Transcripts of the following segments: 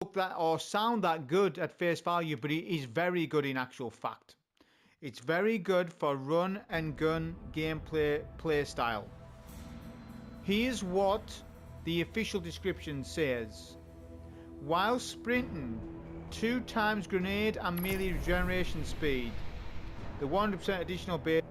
look that or sound that good at face value, but it is very good in actual fact. It's very good for run and gun gameplay play style. Here's what the official description says. While sprinting 2 times grenade and melee regeneration speed, the 100% additional base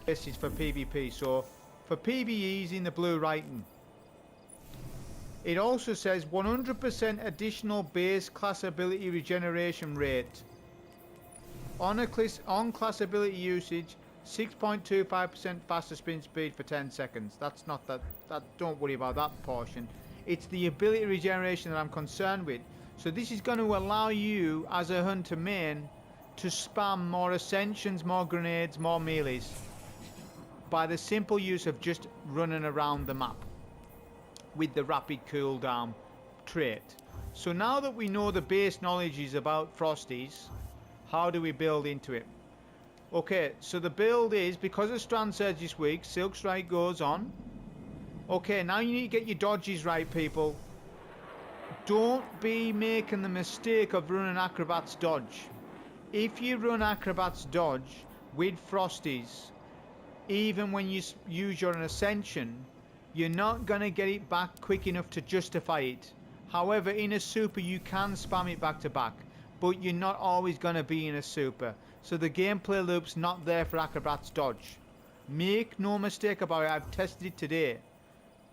This is for PvP, so for PvEs in the blue writing. It also says 100% additional base class ability regeneration rate. On class ability usage, 6.25% faster sprint speed for 10 seconds. That's not that, don't worry about that portion. It's the ability regeneration that I'm concerned with. So this is going to allow you as a hunter main to spam more ascensions, more grenades, more melees by the simple use of just running around the map with the rapid cooldown trait. So now that we know the base knowledge is about Frosties, how do we build into it? Okay, so the build is, because of Strand Surge this week, Silk Strike goes on. Okay, now you need to get your dodges right, people. Don't be making the mistake of running Acrobat's Dodge. If you run Acrobat's Dodge with Frosties, even when you use your Ascension, you're not going to get it back quick enough to justify it. However, in a super you can spam it back to back, but you're not always going to be in a super. So the gameplay loop's not there for Acrobat's Dodge. Make no mistake about it, I've tested it today.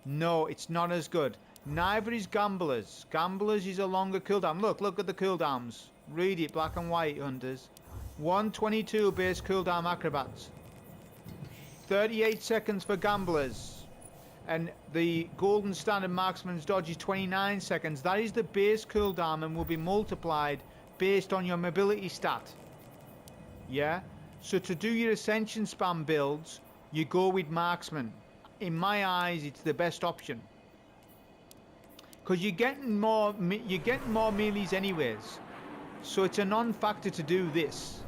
No, it's not as good. Neither is Gamblers. Gamblers is a longer cooldown. Look at the cooldowns. Read it, black and white, hunters. 122 base cooldown Acrobats. 38 seconds for Gamblers. And the golden standard marksman's dodge is 29 seconds. That is the base cooldown and will be multiplied based on your mobility stat. Yeah? So to do your ascension spam builds, you go with marksman. In my eyes, it's the best option. Because you're getting more melees anyways. So it's a non-factor to do this.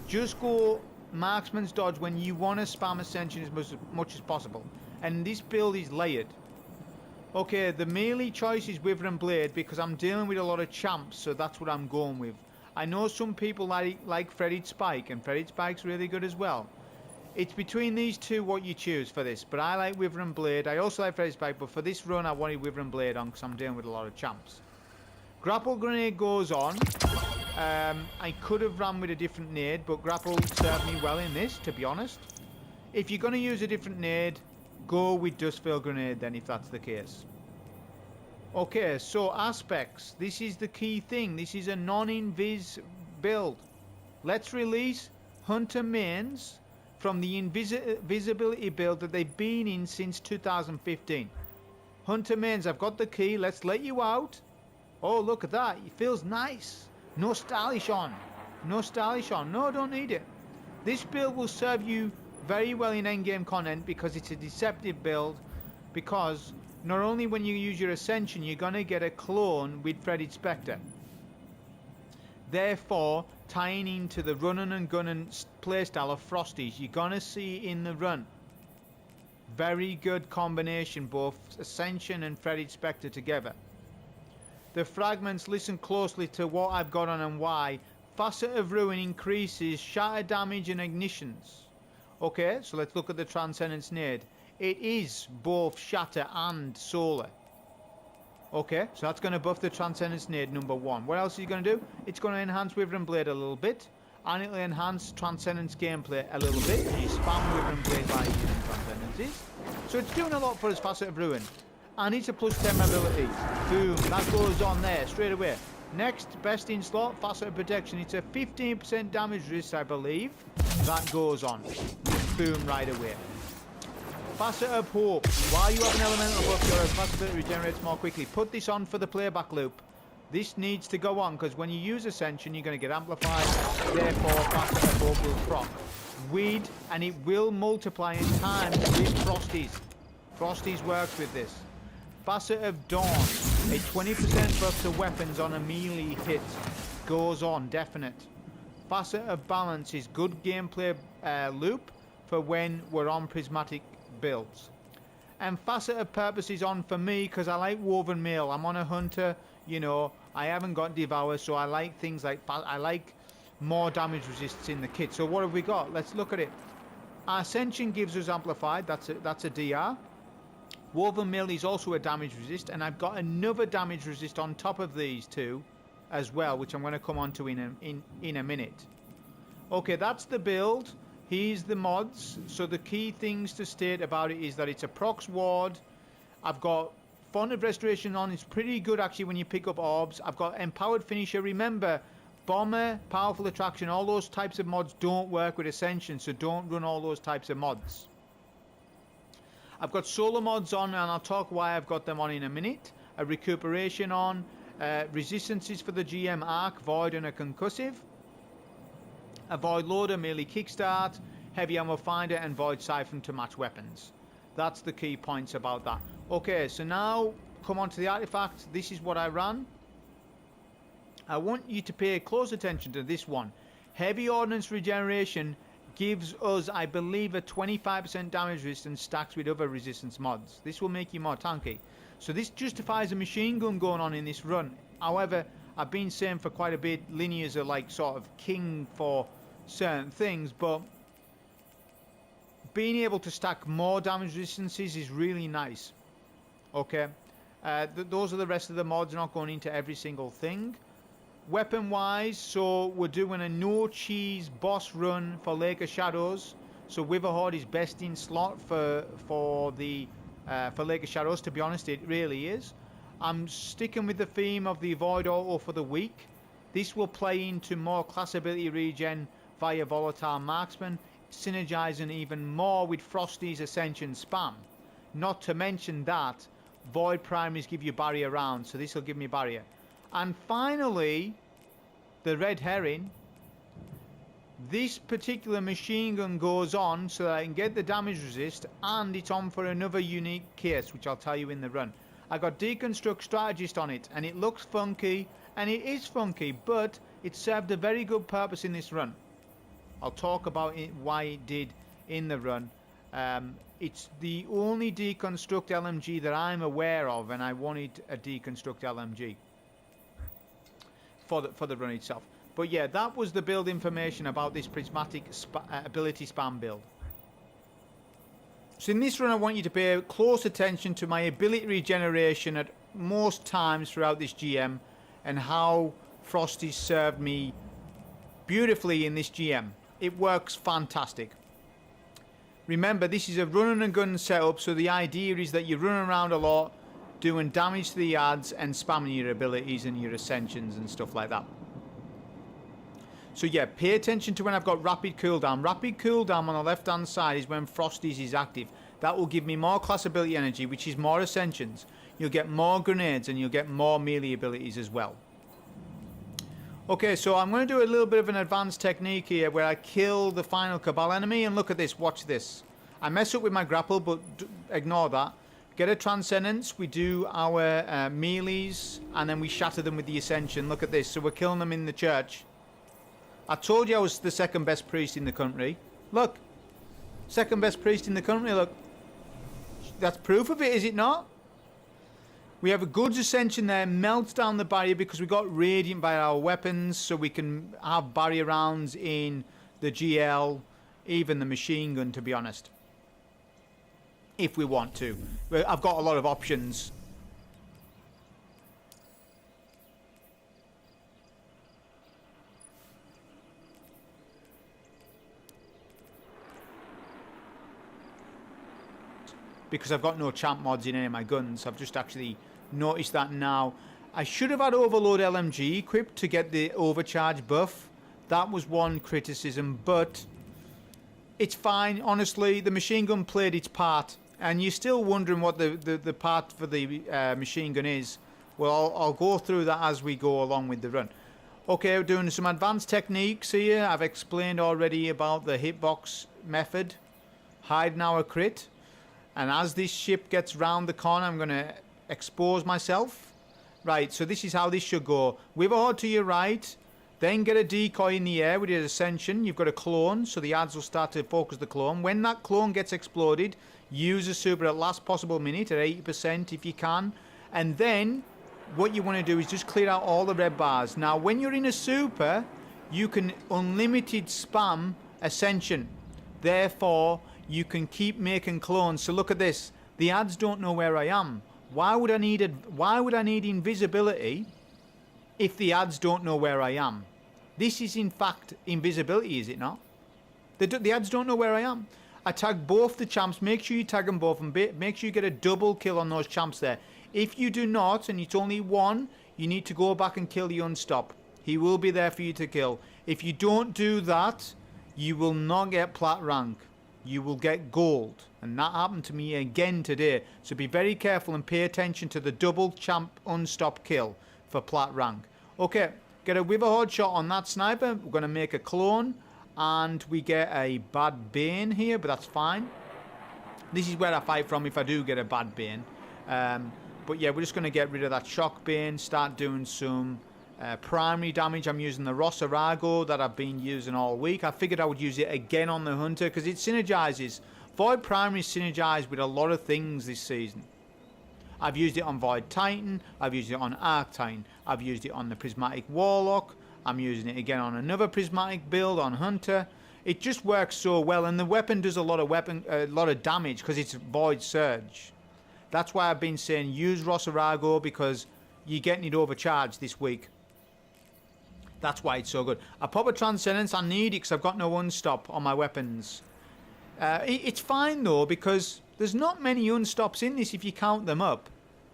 Just go marksman's dodge when you want to spam ascension as much as possible. And this build is layered. Okay, the melee choice is Wyvern Blade because I'm dealing with a lot of champs, so that's what I'm going with. I know some people like Fretted Spike, and Fretted Spike's really good as well. It's between these two what you choose for this, but I like Wyvern Blade. I also like Fretted Spike, but for this run I wanted Wyvern Blade on because I'm dealing with a lot of champs. Grapple Grenade goes on. I could have run with a different nade, but Grapple served me well in this, to be honest. If you're going to use a different nade, go with Dustveil Grenade then, if that's the case. Okay, so aspects. This is the key thing. This is a non-invis build. Let's release Hunter mains from the invisibility build that they've been in since 2015. Hunter mains, I've got the key. Let's let you out. Oh, look at that. It feels nice. No stylish on. No stylish on. No, don't need it. This build will serve you very well in endgame content because it's a deceptive build, because not only when you use your ascension you're going to get a clone with Fretted Spectre, therefore tying into the running and gunning playstyle of Frosties. You're going to see in the run very good combination, both ascension and Fretted Spectre together. The fragments, listen closely to what I've got on and why. Facet of Ruin increases shatter damage and ignitions. Okay, so let's look at the Transcendence Nade. It is both shatter and solar. Okay, so that's going to buff the Transcendence Nade number one. What else is it going to do? It's going to enhance Wyvern Blade a little bit, and it'll enhance Transcendence gameplay a little bit. You spam Wyvern Blade by using Transcendences. So it's doing a lot for us, Facet of Ruin. And it's a plus 10 mobility. Boom, that goes on there straight away. Next, best in slot, Facet of Protection. It's a 15% damage resist, I believe. That goes on. Boom, right away. Facet of Hope. While you have an elemental buff, your facet regenerates more quickly. Put this on for the playback loop. This needs to go on because when you use Ascension, you're going to get amplified. Therefore, Facet of Hope will proc. Weed, and it will multiply in time with Frosties. Frosties works with this. Facet of Dawn. A 20% buff to weapons on a melee hit. Goes on, definite. Facet of Balance is good gameplay loop for when we're on prismatic builds. And Facet of Purpose is on for me because I like Woven Mail. I'm on a hunter, you know, I haven't got Devour, so I like things like, I like more damage resists in the kit. So what have we got? Let's look at it. Ascension gives us Amplified, that's a DR. Woven Mail is also a damage resist, and I've got another damage resist on top of these two as well, which I'm going to come on to in a minute. Okay, that's the build. Here's the mods. So the key things to state about it is that it's a procs ward. I've got Font of Restoration on. It's pretty good actually when you pick up orbs. I've got Empowered Finisher. Remember, Bomber, Powerful Attraction, all those types of mods don't work with Ascension, so don't run all those types of mods. I've got Solar mods on, and I'll talk why I've got them on in a minute. A Recuperation on. Resistances for the GM, Arc, Void, and a Concussive. A Void Loader, merely Kickstart, Heavy Ammo Finder, and Void Siphon to match weapons. That's the key points about that. Okay, so now come on to the artifact. This is what I ran. I want you to pay close attention to this one. Heavy Ordnance Regeneration gives us, I believe, a 25% damage resistance stacks with other resistance mods. This will make you more tanky. So this justifies a machine gun going on in this run. However, I've been saying for quite a bit, linears are like sort of king for certain things, but being able to stack more damage resistances is really nice. Okay, those are the rest of the mods, not going into every single thing. Weapon wise, so we're doing a no cheese boss run for Lake of Shadows. So Witherhoard is best in slot for Lake of Shadows. To be honest, it really is. I'm sticking with the theme of the Void Auto for the week. This will play into more class ability regen via Volatile Marksman, synergizing even more with Frosty's Ascension spam. Not to mention that Void Primaries give you barrier rounds, so this will give me barrier. And finally, the red herring. This particular machine gun goes on so that I can get the damage resist, and it's on for another unique case, which I'll tell you in the run. I got Deconstruct Strategist on it, and it looks funky, and it is funky, but it served a very good purpose in this run. I'll talk about it, why it did in the run. It's the only Deconstruct LMG that I'm aware of, and I wanted a Deconstruct LMG for the run itself. But yeah, that was the build information about this prismatic ability spam build. So in this run, I want you to pay close attention to my ability regeneration at most times throughout this GM, and how Frosty served me beautifully in this GM. It works fantastic. Remember, this is a run and gun setup, so the idea is that you're running around a lot, doing damage to the ads and spamming your abilities and your ascensions and stuff like that. So yeah, pay attention to when I've got rapid cooldown. Rapid cooldown on the left hand side is when Frosty's is active. That will give me more class ability energy, which is more ascensions. You'll get more grenades and you'll get more melee abilities as well. Okay, so I'm going to do a little bit of an advanced technique here where I kill the final Cabal enemy, and look at this, watch this. I mess up with my grapple, but ignore that. Get a Transcendence, we do our melees, and then we shatter them with the Ascension. Look at this, so we're killing them in the church. I told you I was the second best priest in the country. Look, second best priest in the country, look. That's proof of it, is it not? We have a good Ascension there, melts down the barrier because we got Radiant by our weapons, so we can have barrier rounds in the GL, even the machine gun, to be honest. If we want to. I've got a lot of options. Because I've got no champ mods in any of my guns. I've just actually noticed that now. I should have had Overload LMG equipped to get the overcharge buff. That was one criticism, but it's fine. Honestly, the machine gun played its part. And you're still wondering what the part for the machine gun is. Well, I'll go through that as we go along with the run. Okay, we're doing some advanced techniques here. I've explained already about the hitbox method. Hide now a crit. And as this ship gets round the corner, I'm going to expose myself. Right, so this is how this should go. Witherhoard to your right. Then get a decoy in the air with your Ascension. You've got a clone, so the ads will start to focus the clone. When that clone gets exploded, use a super at last possible minute at 80% if you can. And then what you want to do is just clear out all the red bars. Now, when you're in a super, you can unlimited spam Ascension. Therefore, you can keep making clones. So look at this. The ads don't know where I am. Why would I need invisibility if the ads don't know where I am? This is in fact invisibility, is it not? The ads don't know where I am. I tag both the champs. Make sure you tag them both and make sure you get a double kill on those champs there. If you do not, and it's only one, you need to go back and kill the unstop. He will be there for you to kill. If you don't do that, you will not get plat rank. You will get gold. And that happened to me again today. So be very careful and pay attention to the double champ unstop kill for plat rank. Okay, get a Witherhoard shot on that sniper. We're going to make a clone. And we get a bad Bane here, but that's fine. This is where I fight from if I do get a bad Bane. But yeah, we're just going to get rid of that shock Bane, start doing some primary damage. I'm using the Rossarago that I've been using all week. I figured I would use it again on the Hunter because it synergizes. Void Primary synergizes with a lot of things this season. I've used it on Void Titan, I've used it on Arc Titan, I've used it on the Prismatic Warlock, I'm using it again on another Prismatic build on Hunter. It just works so well, and the weapon does a lot of damage because it's Void Surge. That's why I've been saying use Rossarago because you're getting it overcharged this week. That's why it's so good. I pop a Transcendence, I need it because I've got no unstop on my weapons. It's fine though because there's not many unstops in this if you count them up.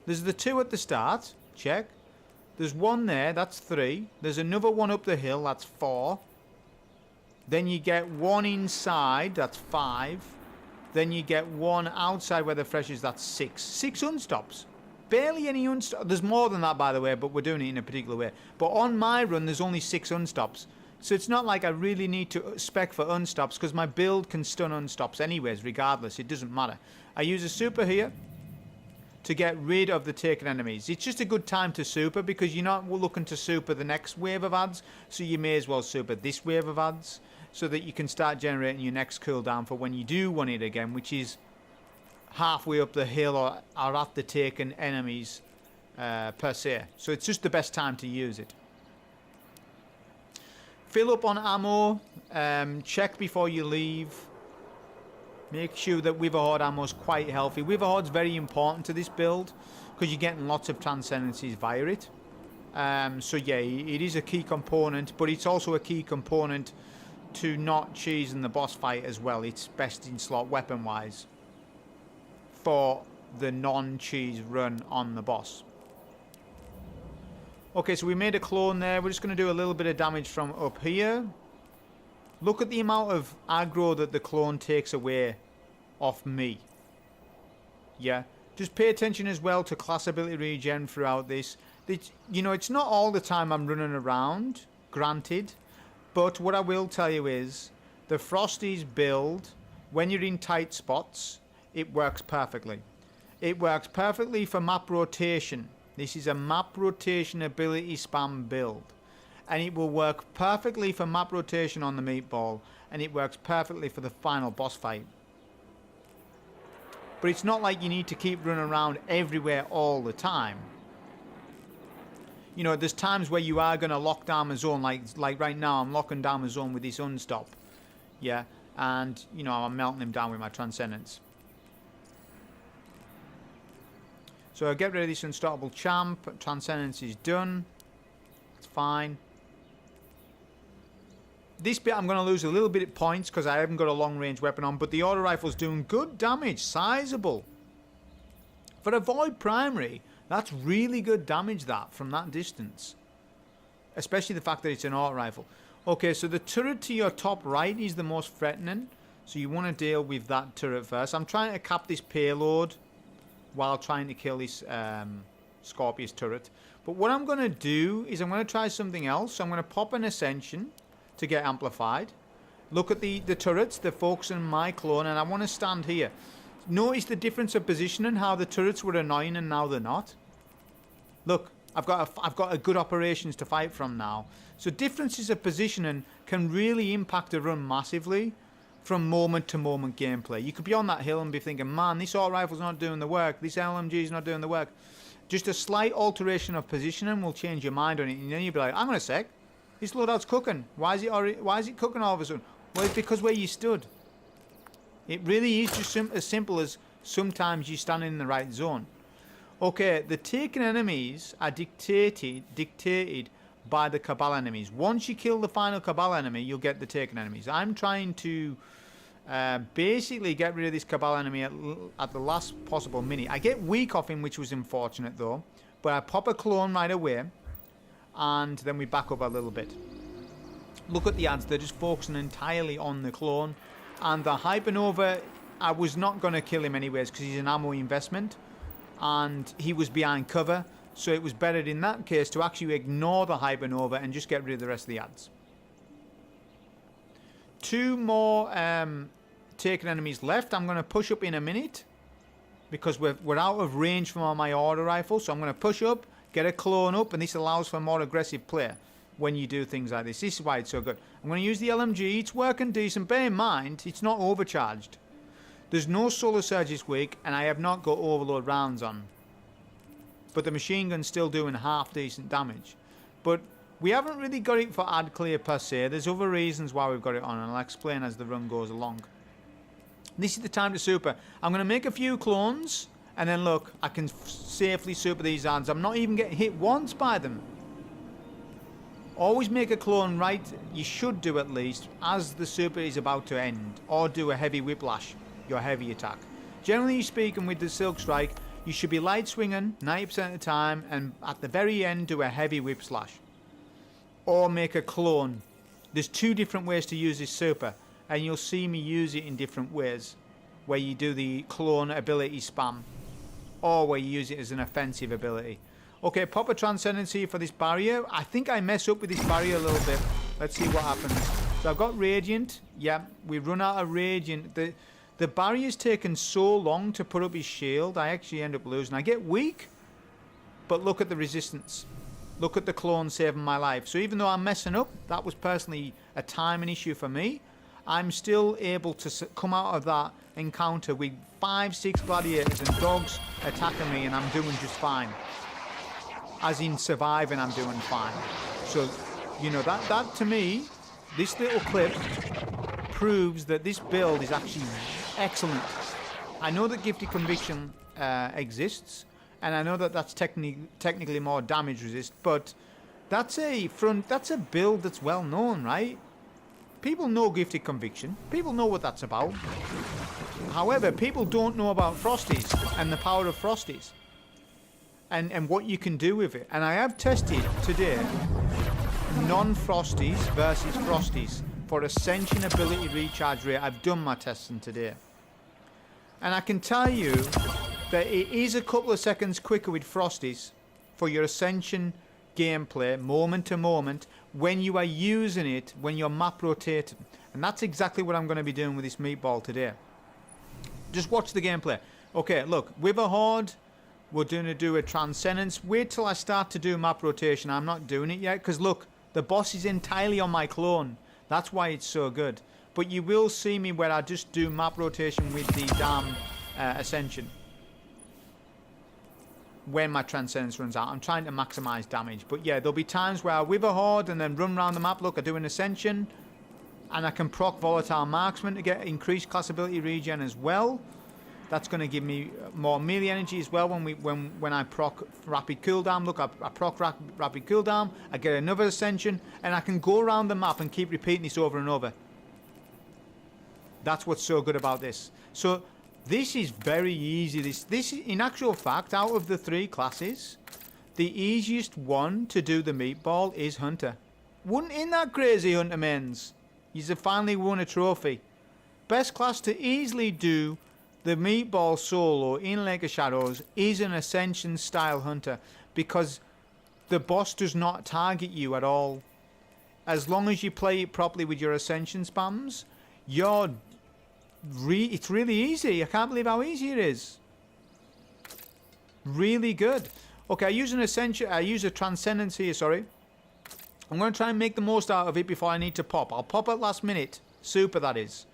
There's the 2 at the start, check. There's 1 there, that's 3. There's another 1 up the hill, that's 4. Then you get 1 inside, that's 5. Then you get 1 outside where the fresh is, that's 6. 6 unstops. Barely any unstops. There's more than that, by the way, but we're doing it in a particular way. But on my run, there's only 6 unstops. So it's not like I really need to spec for unstops because my build can stun unstops anyways, regardless. It doesn't matter. I use a super here to get rid of the taken enemies. It's just a good time to super because you're not looking to super the next wave of ads, so you may as well super this wave of ads so that you can start generating your next cooldown for when you do want it again, which is halfway up the hill or at the taken enemies per se. So it's just the best time to use it. Fill up on ammo, check before you leave. Make sure that Witherhoard ammo is quite healthy. Witherhoard's very important to this build because you're getting lots of Transcendencies via it. So yeah, it is a key component, but it's also a key component to not cheesing the boss fight as well. It's best in slot weapon-wise for the non-cheese run on the boss. Okay, so we made a clone there. We're just going to do a little bit of damage from up here. Look at the amount of aggro that the clone takes away off me. Yeah, just pay attention as well to class ability regen throughout this. You know, it's not all the time I'm running around, granted. But what I will tell you is the Frosties build, when you're in tight spots, it works perfectly. It works perfectly for map rotation. This is a map rotation ability spam build. And it will work perfectly for map rotation on the meatball. And it works perfectly for the final boss fight. But it's not like you need to keep running around everywhere all the time. You know, there's times where you are going to lock down a zone. Like right now, I'm locking down a zone with this unstop. Yeah. And, you know, I'm melting him down with my Transcendence. So I get rid of this unstoppable champ. Transcendence is done. It's fine. This bit I'm going to lose a little bit of points because I haven't got a long range weapon on. But the auto rifle's doing good damage. Sizable. For a Void Primary, that's really good damage that from that distance. Especially the fact that it's an auto rifle. Okay, so the turret to your top right is the most threatening. So you want to deal with that turret first. I'm trying to cap this payload while trying to kill this Scorpius turret. But what I'm going to do is I'm going to try something else. So I'm going to pop an Ascension to get amplified. Look at the turrets. They're focusing my clone. And I want to stand here. Notice the difference of positioning, how the turrets were annoying and now they're not. Look, I've got a good operations to fight from now. So differences of positioning can really impact a run massively from moment to moment gameplay. You could be on that hill and be thinking, man, this auto rifle's not doing the work. This LMG is not doing the work. Just a slight alteration of positioning will change your mind on it. And then you'll be like, hang on a sec. This loadout's cooking. Why is it cooking all of a sudden? Well, it's because where you stood. It really is just as simple as sometimes you stand in the right zone. Okay, the taken enemies are dictated by the Cabal enemies. Once you kill the final Cabal enemy, you'll get the taken enemies. I'm trying to basically get rid of this Cabal enemy at the last possible minute. I get weak off him, which was unfortunate though, but I pop a clone right away, and then we back up a little bit. Look at the ads, they're just focusing entirely on the clone, and the Hypernova, I was not going to kill him anyways because he's an ammo investment and he was behind cover, so it was better in that case to actually ignore the Hypernova and just get rid of the rest of the ads. 2 more taken enemies left. I'm going to push up in a minute because we're out of range from my auto rifle, so I'm going to push up, get a clone up, and this allows for more aggressive play when you do things like this. This is why it's so good. I'm going to use the LMG. It's working decent. Bear in mind, it's not overcharged. There's no solar surge this week, and I have not got overload rounds on. But the machine gun's still doing half decent damage. But we haven't really got it for ad clear per se. There's other reasons why we've got it on, and I'll explain as the run goes along. This is the time to super. I'm going to make a few clones, and then look, I can safely super these ads. I'm not even getting hit once by them. Always make a clone right, you should do at least, as the super is about to end, or do a heavy whiplash, your heavy attack. Generally speaking, with the Silk Strike, you should be light swinging 90% of the time, and at the very end do a heavy whip slash. Or make a clone. There's 2 different ways to use this super, and you'll see me use it in different ways, where you do the clone ability spam, or where you use it as an offensive ability. Okay, pop a Transcendency for this barrier. I think I mess up with this barrier a little bit. Let's see what happens. So I've got Radiant. Yeah, we've run out of Radiant. The barrier's taken so long to put up his shield, I actually end up losing. I get weak, but look at the resistance. Look at the clone saving my life. So even though I'm messing up, that was personally a timing issue for me, I'm still able to come out of that encounter with 5-6 gladiators and dogs attacking me, and I'm doing just fine. As in surviving, I'm doing fine. So, you know, that to me, this little clip proves that this build is actually excellent. I know that Gifted Conviction exists, and I know that that's technically more damage resist, but that's a build that's well known, right? People know Gifted Conviction. People know what that's about. However, people don't know about Frosties and the power of Frosties. And what you can do with it. And I have tested today non-Frosties versus Frosties for Ascension ability recharge rate. I've done my testing today. And I can tell you that it is a couple of seconds quicker with Frosties for your Ascension gameplay, moment to moment, when you are using it, when you're map rotating. And that's exactly what I'm going to be doing with this meatball today. Just watch the gameplay. Okay, look, with a Horde, we're going to do a Transcendence. Wait till I start to do map rotation. I'm not doing it yet because look, the boss is entirely on my clone. That's why it's so good. But you will see me where I just do map rotation with the damn Ascension. When my Transcendence runs out. I'm trying to maximize damage. But yeah, there'll be times where I wither Horde and then run around the map. Look, I do an Ascension. And I can proc Volatile Marksman to get increased class ability regen as well. That's going to give me more melee energy as well when I proc rapid cooldown. Look, I proc rapid cooldown, I get another Ascension, and I can go around the map and keep repeating this over and over. That's what's so good about this. So this is very easy. This in actual fact, out of the 3 classes, the easiest one to do the meatball is Hunter. Isn't that crazy, Hunter Mains? You've finally won a trophy. Best class to easily do the meatball solo in Lake of Shadows is an Ascension style Hunter because the boss does not target you at all. As long as you play it properly with your Ascension spams, it's really easy. I can't believe how easy it is. Really good. Okay, I use a Transcendence here, sorry. I'm going to try and make the most out of it before I need to pop. I'll pop at last minute. Super, that is.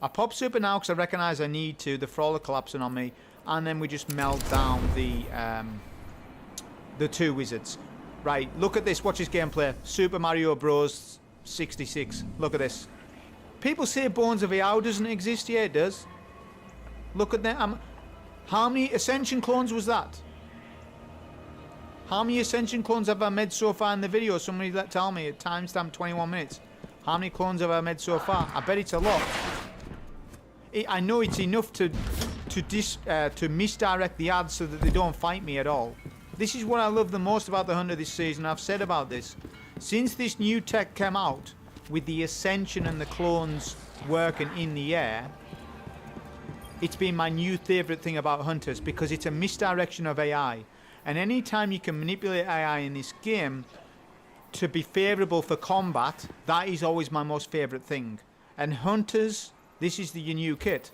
I pop super now because I recognise I need to. The Thrall collapsing on me. And then we just melt down the 2 wizards. Right, look at this. Watch this gameplay. Super Mario Bros. 66. Look at this. People say Bones of Iao doesn't exist. Yeah, it does. Look at that. How many Ascension clones was that? How many Ascension clones have I made so far in the video? Somebody tell me at timestamp 21 minutes. How many clones have I made so far? I bet it's a lot. I know it's enough to misdirect the ads so that they don't fight me at all. This is what I love the most about the Hunter this season. I've said about this. Since this new tech came out, with the Ascension and the clones working in the air, it's been my new favourite thing about Hunters, because it's a misdirection of AI. And any time you can manipulate AI in this game to be favourable for combat, that is always my most favourite thing. And Hunters, this is your new kit.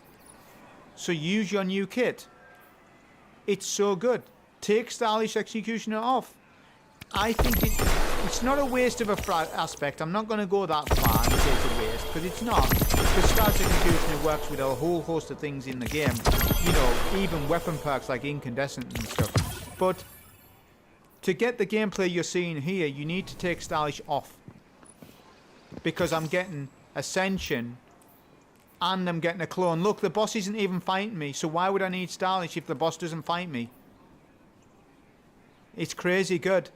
So use your new kit. It's so good. Take Stylish Executioner off. I think it's not a waste of a aspect. I'm not going to go that far and say it's a waste, because it's not. Because Stylish Executioner works with a whole host of things in the game. You know, even weapon perks like Incandescent and stuff. But to get the gameplay you're seeing here, you need to take Stylish off. Because I'm getting Ascension and I'm getting a clone. Look, the boss isn't even fighting me, so why would I need Stylish if the boss doesn't fight me? It's crazy good.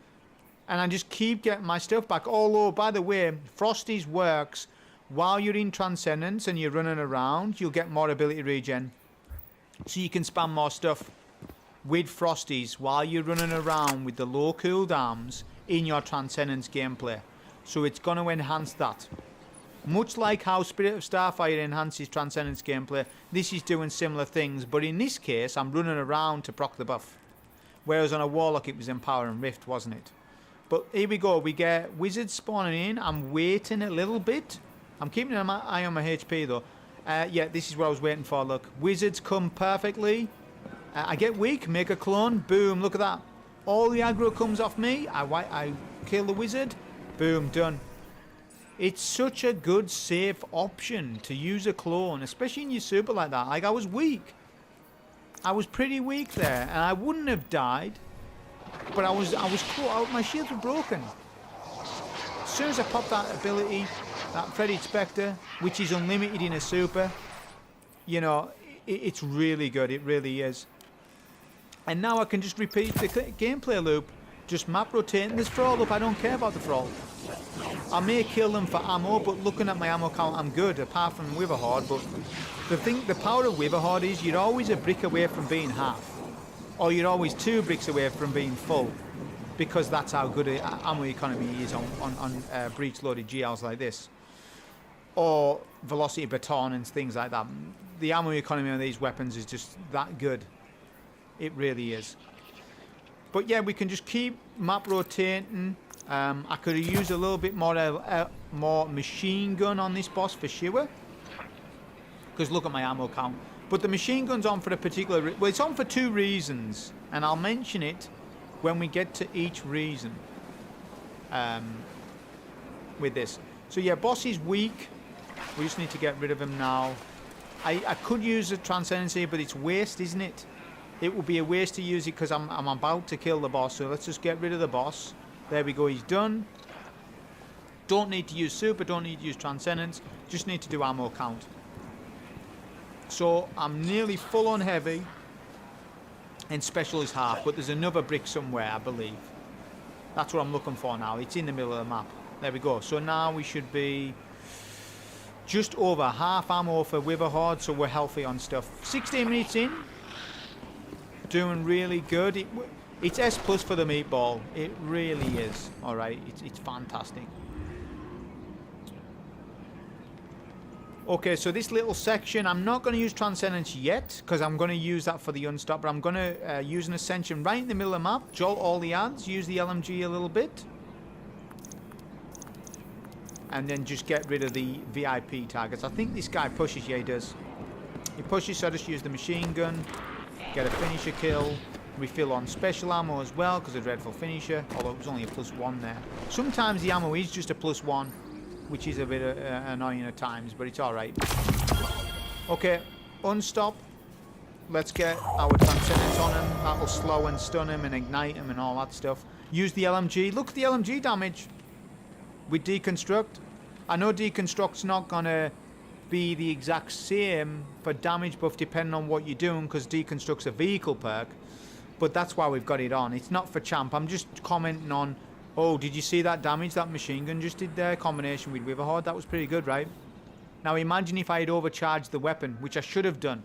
And I just keep getting my stuff back. Although, by the way, Frosties works while you're in Transcendence and you're running around. You'll get more ability regen. So you can spam more stuff with Frosties while you're running around with the low cooldowns in your Transcendence gameplay. So it's going to enhance that. Much like how Spirit of Starfire enhances Transcendence gameplay, this is doing similar things. But in this case, I'm running around to proc the buff. Whereas on a Warlock, it was Empower and Rift, wasn't it? But here we go. We get Wizards spawning in. I'm waiting a little bit. I'm keeping an eye on my HP, though. Yeah, this is what I was waiting for. Look, Wizards come perfectly. I get weak, make a clone. Boom, look at that. All the aggro comes off me. I kill the Wizard. Boom, done. It's such a good, safe option to use a clone, especially in your super like that. Like, I was weak. I was pretty weak there, and I wouldn't have died. But I was caught. My shields were broken. As soon as I popped that ability, that Freddy Spectre, which is unlimited in a super, you know, it's really good. It really is. And now I can just repeat the gameplay loop. Just map rotating this Thrall up. I don't care about the Thrall. I may kill them for ammo, but looking at my ammo count, I'm good, apart from Witherhoard. But the power of Witherhoard is you're always a brick away from being half. Or you're always 2 bricks away from being full, because that's how good ammo economy is on breech-loaded GLs like this, or velocity baton and things like that. The ammo economy on these weapons is just that good. It really is. But yeah, we can just keep map rotating. I could have used a little bit more machine gun on this boss for sure, because look at my ammo count. But the machine gun's on for a particular... well, it's on for 2 reasons. And I'll mention it when we get to each reason. With this. So yeah, boss is weak. We just need to get rid of him now. I could use a Transcendency, but it's waste, isn't it? It would be a waste to use it because I'm about to kill the boss. So let's just get rid of the boss. There we go, he's done. Don't need to use super, don't need to use Transcendence. Just need to do ammo count. So I'm nearly full on heavy, and special is half, but there's another brick somewhere, I believe. That's what I'm looking for now. It's in the middle of the map. There we go. So now we should be just over half ammo for Witherhoard, so we're healthy on stuff. 16 minutes in, doing really good. It's S+ for the meatball. It really is. All right, it's fantastic. Okay, so this little section, I'm not going to use Transcendence yet, because I'm going to use that for the Unstop, but I'm going to use an Ascension right in the middle of the map, jolt all the ads, use the LMG a little bit, and then just get rid of the VIP targets. I think this guy pushes, yeah he does. He pushes, so I just use the machine gun, get a finisher kill, refill on special ammo as well, because of Dreadful Finisher, although it was only a +1 there. Sometimes the ammo is just a +1. Which is a bit annoying at times, but it's alright. Okay, Unstop. Let's get our Transcendence on him. That'll slow and stun him and ignite him and all that stuff. Use the LMG. Look at the LMG damage with Deconstruct. I know Deconstruct's not going to be the exact same for damage buff depending on what you're doing, because Deconstruct's a vehicle perk. but that's why we've got it on. It's not for champ. I'm just commenting on, oh, did you see that damage that machine gun just did there? Combination with Witherhoard, that was pretty good, right? Now imagine if I had overcharged the weapon, which I should have done.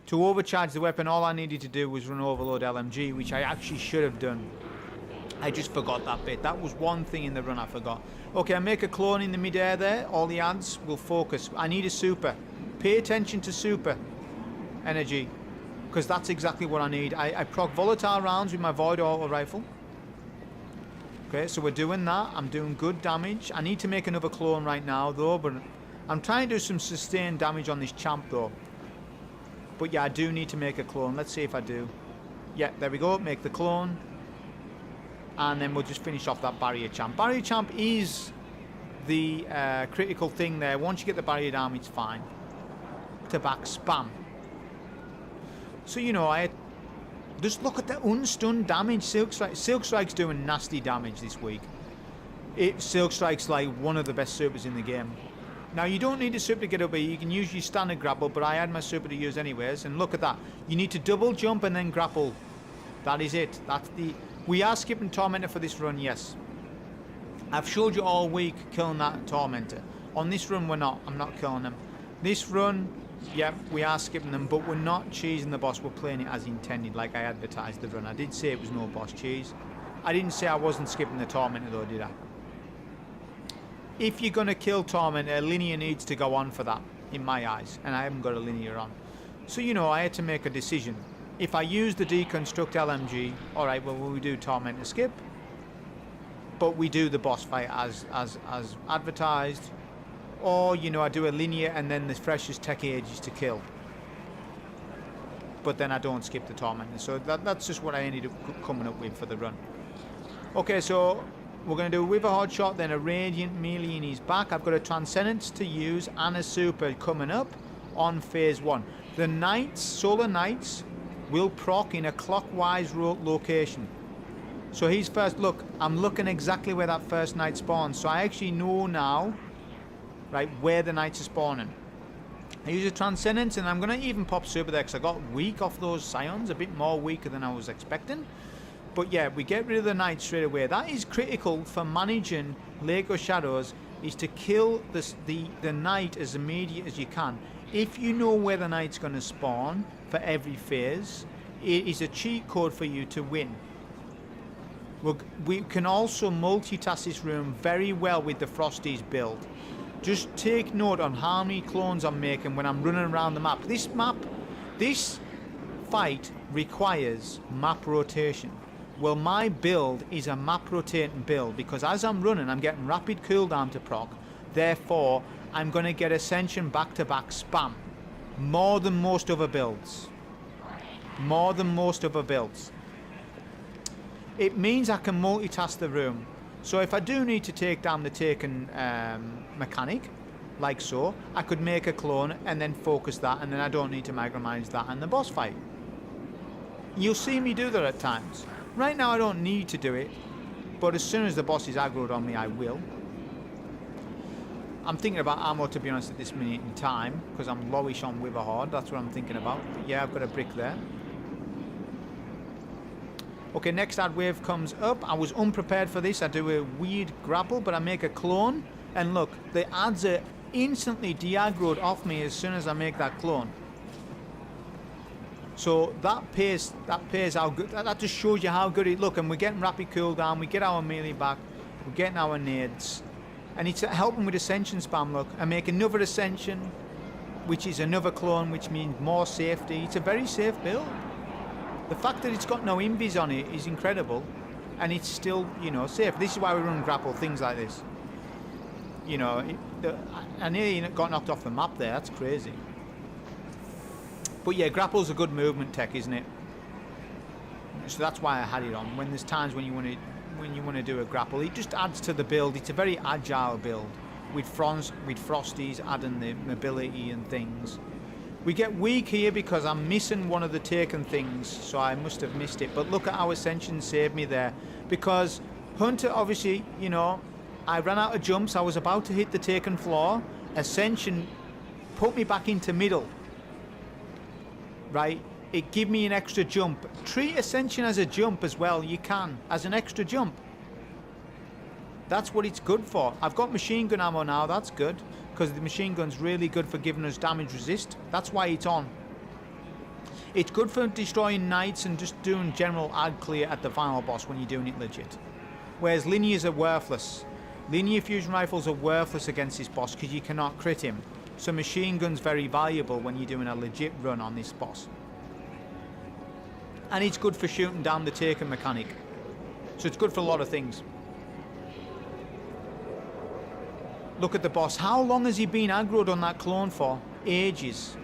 To overcharge the weapon, all I needed to do was run Overload LMG, which I actually should have done. I just forgot that bit. That was one thing in the run I forgot. Okay, I make a clone in the mid-air there. All the ads will focus. I need a super. Pay attention to super energy, because that's exactly what I need. I proc volatile rounds with my Void Auto Rifle. Okay, so we're doing that. I'm doing good damage. I need to make another clone right now, though, but I'm trying to do some sustained damage on this champ, though. But yeah, I do need to make a clone. Let's see if I do. Yeah, there we go. Make the clone. And then we'll just finish off that barrier champ. Barrier champ is the critical thing there. Once you get the barrier down, it's fine. To back spam. So, you know, just look at the unstunned damage. Silk Strike's doing nasty damage this week. Silk Strike's like one of the best supers in the game. Now, you don't need a super to get up here. You can use your standard grapple, but I had my super to use anyways. And look at that. You need to double jump and then grapple. That is it. That's the... We are skipping Tormentor for this run, yes. I've showed you all week killing that Tormentor. On this run, we're not. I'm not killing them. This run, yeah, we are skipping them, but we're not cheesing the boss. We're playing it as intended, like I advertised the run. I did say it was no boss cheese. I didn't say I wasn't skipping the Tormentor, though, did I? If you're going to kill Tormentor, a linear needs to go on for that, in my eyes. And I haven't got a linear on. So, you know, I had to make a decision. If I use the Deconstruct LMG, alright, well, we do Tormentor skip. But we do the boss fight as advertised. Or, you know, I do a linear and then the freshest tech ages to kill. But then I don't skip the Tormentor. So that's just what I ended up coming up with for the run. Okay, so we're going to do a Witherhoard shot, then a Radiant melee in his back. I've got a Transcendence to use and a super coming up on phase 1. The Knights, Solar Knights, will proc in a clockwise location. So he's first, look, I'm looking exactly where that first knight spawns. So I actually know now, right, where the knights are spawning. I use a Transcendence and I'm going to even pop super there because I got weak off those Scions, a bit more weaker than I was expecting. But yeah, we get rid of the knight straight away. That is critical for managing Lake of Shadows, is to kill the knight as immediate as you can. If you know where the knight's going to spawn for every phase, it is a cheat code for you to win. We can also multitask this room very well with the Frosties build. Just take note on how many clones I'm making when I'm running around the map. This fight requires map rotation. Well, my build is a map rotating build because as I'm running, I'm getting rapid cooldown to proc. Therefore, I'm going to get Ascension back-to-back spam. More than most other builds. More than most other builds. It means I can multitask the room. So if I do need to take down the Taken mechanic, like so, I could make a clone and then focus that, and then I don't need to micromanage that in the boss fight. You'll see me do that at times. Right now I don't need to do it, but as soon as the boss is aggroed on me, I will. I'm thinking about ammo, to be honest, at this minute in time, because I'm lowish on Witherhoard. That's what I'm thinking about. But yeah, I've got a brick there. Okay, next ad wave comes up. I was unprepared for this. I do a weird grapple, but I make a clone. And look, the ads are instantly de-aggroed off me as soon as I make that clone. So that pays how good. That just shows you how good it look. And we're getting rapid cooldown. We get our melee back. We're getting our nades. And it's helping with Ascension spam, look. I make another Ascension, which is another clone, which means more safety. It's a very safe build. The fact that it's got no invis on it is incredible. And it's still, you know, safe. This is why we run grapple, things like this. You know, I nearly got knocked off the map there. That's crazy. But yeah, grapple's a good movement tech, isn't it? So that's why I had it on. When there's times when you want to do a grapple, it just adds to the build. It's a very agile build with Frosties adding the mobility and things. We get weak here because I'm missing one of the Taken things, so I must have missed it. But look at how Ascension saved me there, because Hunter, obviously, you know, I ran out of jumps. I was about to hit the Taken floor. Ascension put me back into middle, right? it give me an extra jump. Treat Ascension as a jump as well, you can, as an extra jump. That's what it's good for. I've got machine gun ammo now, that's good, because the machine gun's really good for giving us damage resist. That's why it's on. It's good for destroying knights and just doing general ad clear at the final boss when you're doing it legit. Whereas linears are worthless. Linear fusion rifles are worthless against this boss because you cannot crit him. So machine gun's very valuable when you're doing a legit run on this boss. And it's good for shooting down the taken mechanic. So it's good for a lot of things. Look at the boss. How long has he been aggroed on that clone for? Ages.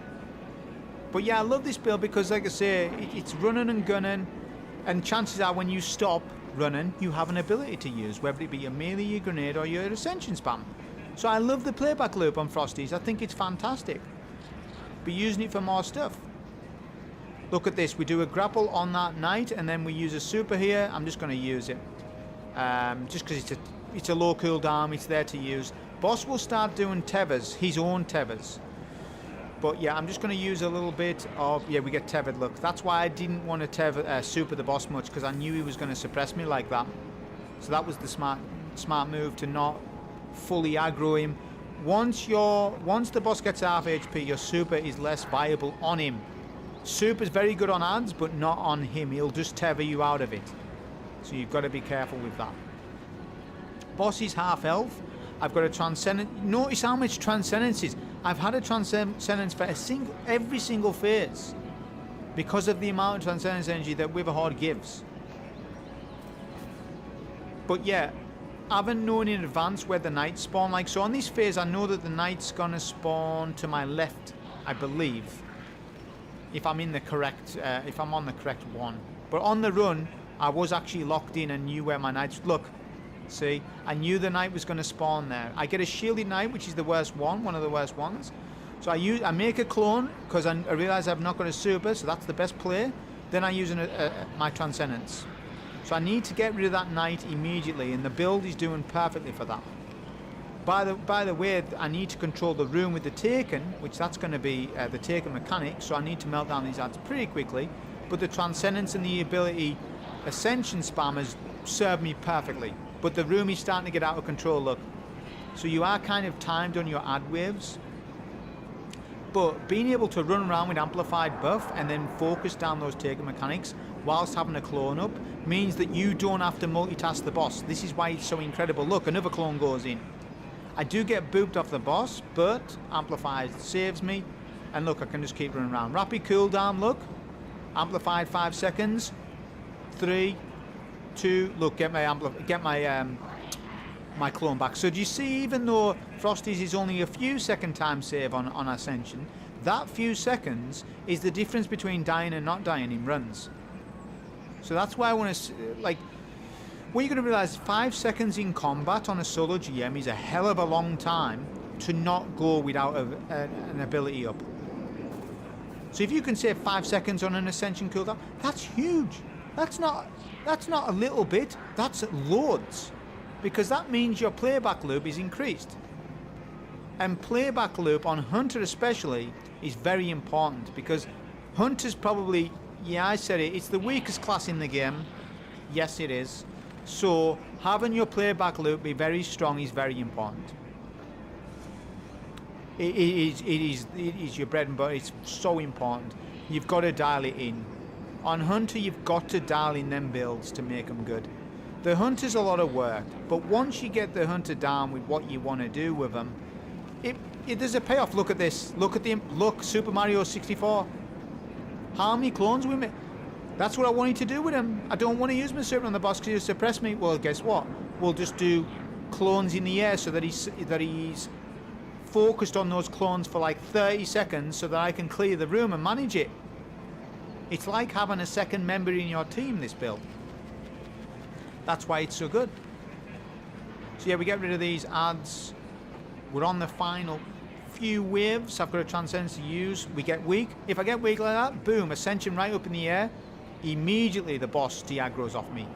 But yeah, I love this build because, like I say, it's running and gunning, and chances are when you stop running, you have an ability to use, whether it be your melee, your grenade, or your ascension spam. So I love the playback loop on Frosties. I think it's fantastic. Be using it for more stuff. Look at this. We do a grapple on that knight, and then we use a super here. I'm just going to use it. Just because it's a low cooldown, it's there to use. Boss will start doing tethers, his own tethers. But yeah, I'm just going to use a little bit of... Yeah, we get tethered, look. That's why I didn't want to tether, super the boss much, because I knew he was going to suppress me like that. So that was the smart move, to not fully aggro him. Once the boss gets half HP, your super is less viable on him. Super's very good on ads, but not on him. He'll just tether you out of it. So you've got to be careful with that. Boss is half health. I've got a transcendence. Notice how much transcendence is. I've had a transcendence for every single phase because of the amount of transcendence energy that Witherhoard gives. But yeah, I haven't known in advance where the knights spawn. Like, so on this phase, I know that the knight's gonna spawn to my left, I believe, if I'm in the correct, if I'm on the correct one. But on the run, I was actually locked in and knew where my knights. Look. See, I knew the knight was going to spawn there. I get a shielded knight, which is the worst one of the worst ones. So I make a clone because I realize I've not got a super, so that's the best play. Then I use my transcendence. So I need to get rid of that knight immediately, and the build is doing perfectly for that. By the way, I need to control the room with the taken, which that's going to be the taken mechanic. So I need to melt down these ads pretty quickly. But the transcendence and the ability ascension spammers serve me perfectly. But the room is starting to get out of control, look. So you are kind of timed on your ad waves. But being able to run around with amplified buff and then focus down those taken mechanics whilst having a clone up means that you don't have to multitask the boss. This is why it's so incredible. Look, another clone goes in. I do get booped off the boss, but amplified saves me. And look, I can just keep running around. Rapid cooldown, look. Amplified 5 seconds. 3, 2, look, get my my clone back. So do you see, even though Frosties is only a few second time save on Ascension, that few seconds is the difference between dying and not dying in runs. So that's why I want to, like, what you're going to realize, 5 seconds in combat on a solo GM is a hell of a long time to not go without an ability up. So if you can save 5 seconds on an Ascension cooldown, that's huge. That's not a little bit, that's loads. Because that means your playback loop is increased. And playback loop on Hunter especially is very important, because Hunter's probably, yeah, I said it, it's the weakest class in the game. Yes, it is. So having your playback loop be very strong is very important. It is your bread and butter. It's so important. You've got to dial it in. On Hunter, you've got to dial in them builds to make them good. The Hunter's a lot of work, but once you get the Hunter down with what you want to do with them, there's a payoff. Look at this. Look, Super Mario 64. How many clones we made? That's what I wanted to do with him. I don't want to use my super on the boss because he'll suppress me. Well, guess what? We'll just do clones in the air so that he's focused on those clones for like 30 seconds so that I can clear the room and manage it. It's like having a second member in your team, this build. That's why it's so good. So yeah, we get rid of these ads. We're on the final few waves. I've got a transcendence to use. We get weak. If I get weak like that, boom, Ascension right up in the air. Immediately the boss de-aggroes off me.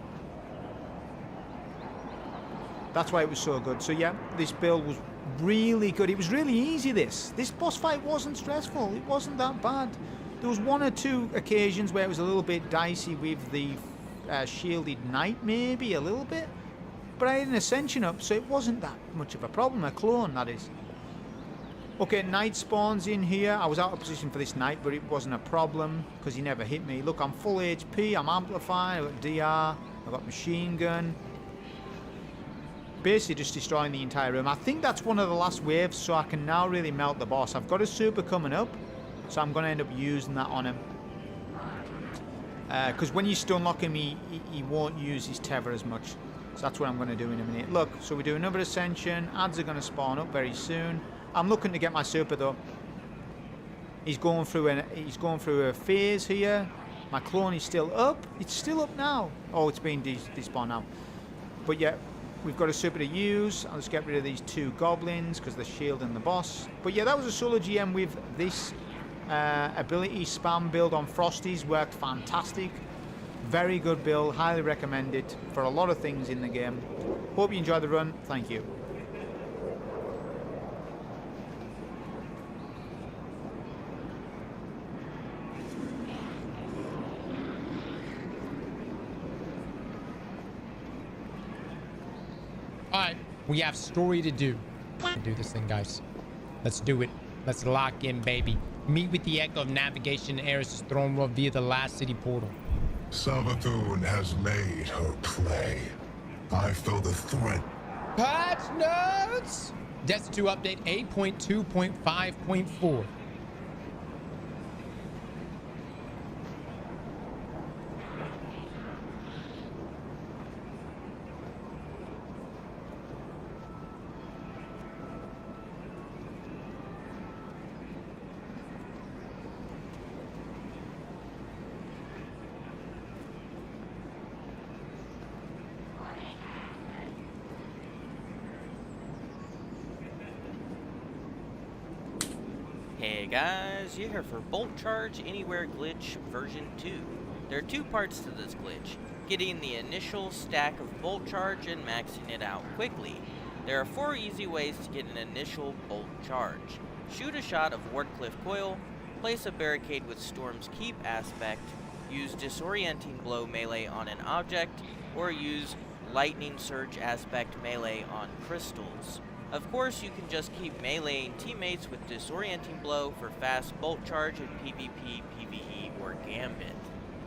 That's why it was so good. So yeah, this build was really good. It was really easy, this boss fight wasn't stressful. It wasn't that bad. There was one or two occasions where it was a little bit dicey with the shielded knight, maybe a little bit. But I had an ascension up, so it wasn't that much of a problem. A clone, that is. Okay, knight spawns in here. I was out of position for this knight, but it wasn't a problem because he never hit me. Look, I'm full HP, I'm amplified, I've got DR, I've got machine gun. Basically just destroying the entire room. I think that's one of the last waves, so I can now really melt the boss. I've got a super coming up, so I'm going to end up using that on him. Because when you stun lock him, he won't use his tether as much. So that's what I'm going to do in a minute. Look, so we do another ascension. Ads are going to spawn up very soon. I'm looking to get my super though. He's going through a phase here. My clone is still up. It's still up now. Oh, it's been despawned now. But yeah, we've got a super to use. I'll just get rid of these two goblins because they're shielding the boss. But yeah, that was a solo GM with this ability spam build on Frosties. Worked fantastic. Very good build. Highly recommended for a lot of things in the game. Hope you enjoyed the run. Thank you. Alright, we have story to do. Do this thing, guys. Let's do it. Let's lock in, baby. Meet with the Echo of Navigation in Eris' throne world via the last city portal. Savathun has made her play. I feel the threat. Patch notes! Destiny 2 update 8.2.5.4. Hey guys, you're here for Bolt Charge Anywhere Glitch version 2. There are two parts to this glitch, getting the initial stack of Bolt Charge and maxing it out quickly. There are 4 easy ways to get an initial Bolt Charge. Shoot a shot of Wardcliff Coil, place a barricade with Storm's Keep aspect, use Disorienting Blow melee on an object, or use Lightning Surge aspect melee on crystals. Of course, you can just keep meleeing teammates with Disorienting Blow for fast Bolt Charge in PvP, PvE, or Gambit.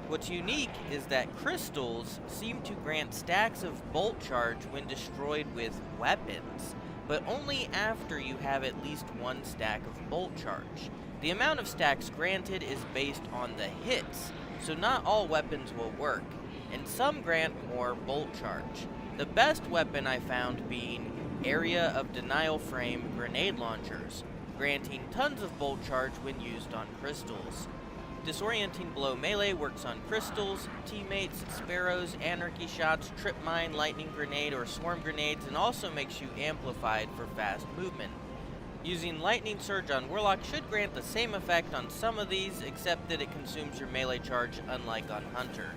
What's unique is that crystals seem to grant stacks of Bolt Charge when destroyed with weapons, but only after you have at least 1 stack of Bolt Charge. The amount of stacks granted is based on the hits, so not all weapons will work, and some grant more Bolt Charge. The best weapon I found being Area of Denial Frame grenade launchers, granting tons of Bolt Charge when used on crystals. Disorienting Blow melee works on crystals, teammates, sparrows, anarchy shots, trip mine, lightning grenade, or swarm grenades, and also makes you amplified for fast movement. Using Lightning Surge on Warlock should grant the same effect on some of these, except that it consumes your melee charge unlike on Hunter.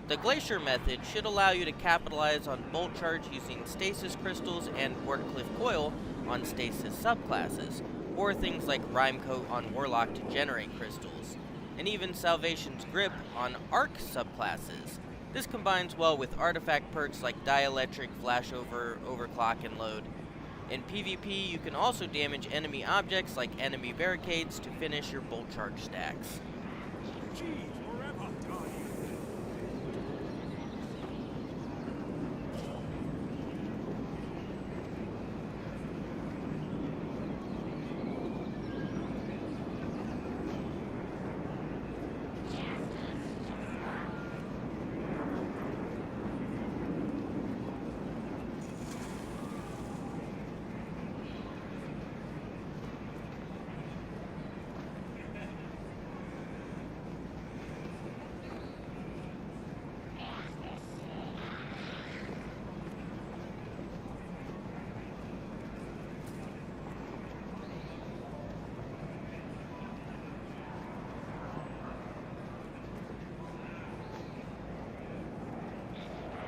The Glacier method should allow you to capitalize on Bolt Charge using Stasis Crystals and Wardcliff Coil on Stasis subclasses, or things like Rime Coat on Warlock to generate crystals, and even Salvation's Grip on Arc subclasses. This combines well with artifact perks like Dielectric, Flashover, Overclock, and Load. In PvP, you can also damage enemy objects like enemy barricades to finish your Bolt Charge stacks.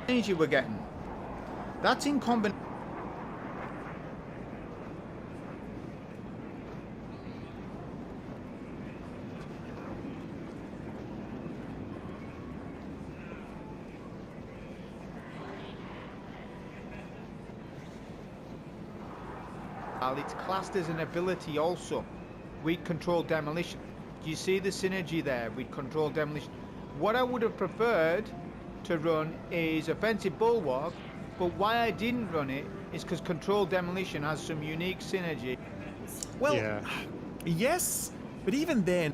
Energy we're getting. That's in combination. style, it's classed as an ability also. We'd control demolition. Do you see the synergy there? We'd control demolition. What I would have preferred to run is offensive bulwark, but why I didn't run it is because control demolition has some unique synergy. Well, yes, but even then...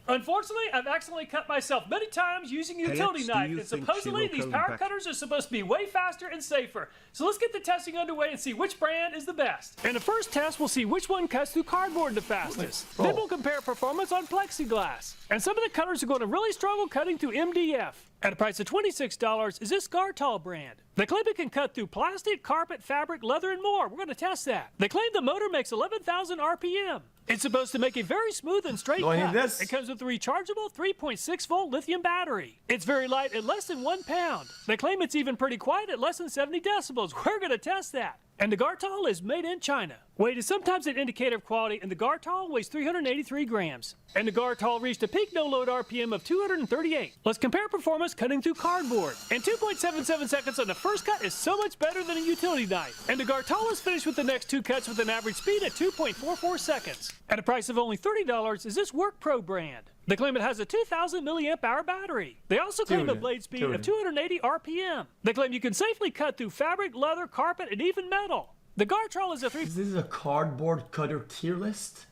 Unfortunately, I've accidentally cut myself many times using a utility knife, and supposedly these power cutters are supposed to be way faster and safer. So let's get the testing underway and see which brand is the best. In the first test, we'll see which one cuts through cardboard the fastest. Then we'll compare performance on plexiglass. And some of the cutters are going to really struggle cutting through MDF. At a price of $26 is this Gartol brand. They claim it can cut through plastic, carpet, fabric, leather, and more. We're going to test that. They claim the motor makes 11,000 RPM. It's supposed to make a very smooth and straight cut. It comes with a rechargeable 3.6-volt lithium battery. It's very light at less than 1 pound. They claim it's even pretty quiet at less than 70 decibels. We're going to test that. And the Gartol is made in China. Weight is sometimes an indicator of quality, and the Gartol weighs 383 grams. And the Gartol reached a peak no-load RPM of 238. Let's compare performance cutting through cardboard. And 2.77 seconds on the first cut is so much better than a utility knife. And the Gartol is finished with the next 2 cuts with an average speed at 2.44 seconds. At a price of only $30 is this WorkPro brand. They claim it has a 2,000 milliamp hour battery. They also claim a blade speed of 280 RPM. They claim you can safely cut through fabric, leather, carpet, and even metal. The Gartol is a 3.6 cardboard cutter tier list?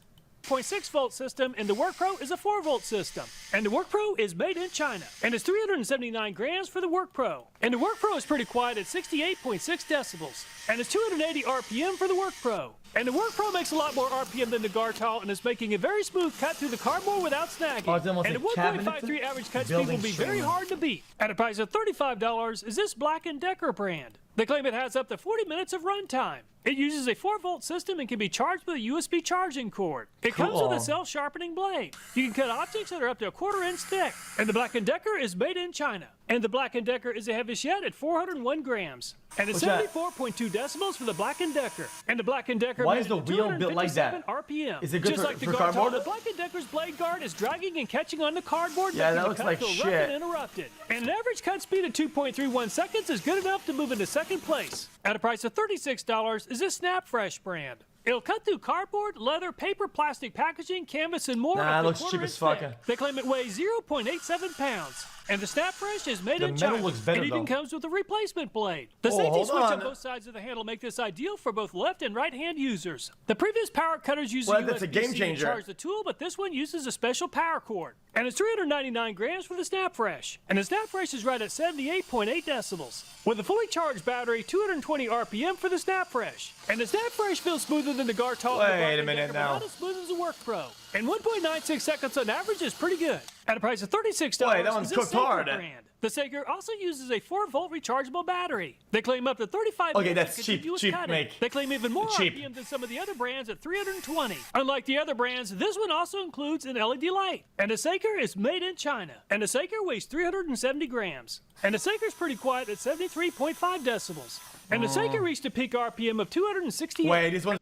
0.6-volt system, and the WorkPro is a 4-volt system. And the WorkPro is made in China. And it's 379 grams for the WorkPro. And the WorkPro is pretty quiet at 68.6 decibels. And it's 280 RPM for the WorkPro. And the WorkPro makes a lot more RPM than the Gartol and is making a very smooth cut through the cardboard without snagging. And the 1.53 average cut speed will be very hard to beat. At a price of $35 is this Black & Decker brand. They claim it has up to 40 minutes of runtime. It uses a 4-volt system and can be charged with a USB charging cord. It comes with a self-sharpening blade. You can cut objects that are up to a 1/4 inch thick. And the Black & Decker is made in China. And the Black & Decker is the heaviest yet at 401 grams. And it's 74.2 decibels for the Black & Decker. And the Black & Decker Why is the wheel built like that? RPM. Is it good just for, like the for Gartol, cardboard? the Black & Decker's blade guard is dragging and catching on the cardboard, Yeah, making that the looks cut like feel rough shit. and interrupted. And an average cut speed of 2.31 seconds is good enough to move into second place. At a price of $36 is this SnapFresh brand. It'll cut through cardboard, leather, paper, plastic packaging, canvas, and more. Nah, up it to looks 1/4 cheap inch as fuck. thick. They claim it weighs 0.87 pounds. And the SnapFresh is made in China. The metal looks better, It even though. comes with a replacement blade. The safety hold switch on on. both sides of the handle make this ideal for both left and right hand users. The previous power cutters use Well, a that's a USB-C game to changer. charge the tool, but this one uses a special power cord. And it's 399 grams for the SnapFresh. And the SnapFresh is right at 78.8 decibels. With a fully charged battery, 220 RPM for the SnapFresh. And the SnapFresh feels smoother than the Gartol. Wait a minute now. Not as smooth as the WorkPro. And 1.96 seconds on average is pretty good. At a price of $36, Wait, that one's is this cooked Saker hard. brand. The Saker also uses a 4-volt rechargeable battery. They claim up to 35 Okay, minutes that's of cheap, continuous cheap cutting. make. They claim even more Cheap. RPM than some of the other brands at 320. Unlike the other brands, this one also includes an LED light. And the Saker is made in China. And the Saker weighs 370 grams. And the Saker's pretty quiet at 73.5 decibels. And the Saker reached a peak RPM of 268. Wait, this one's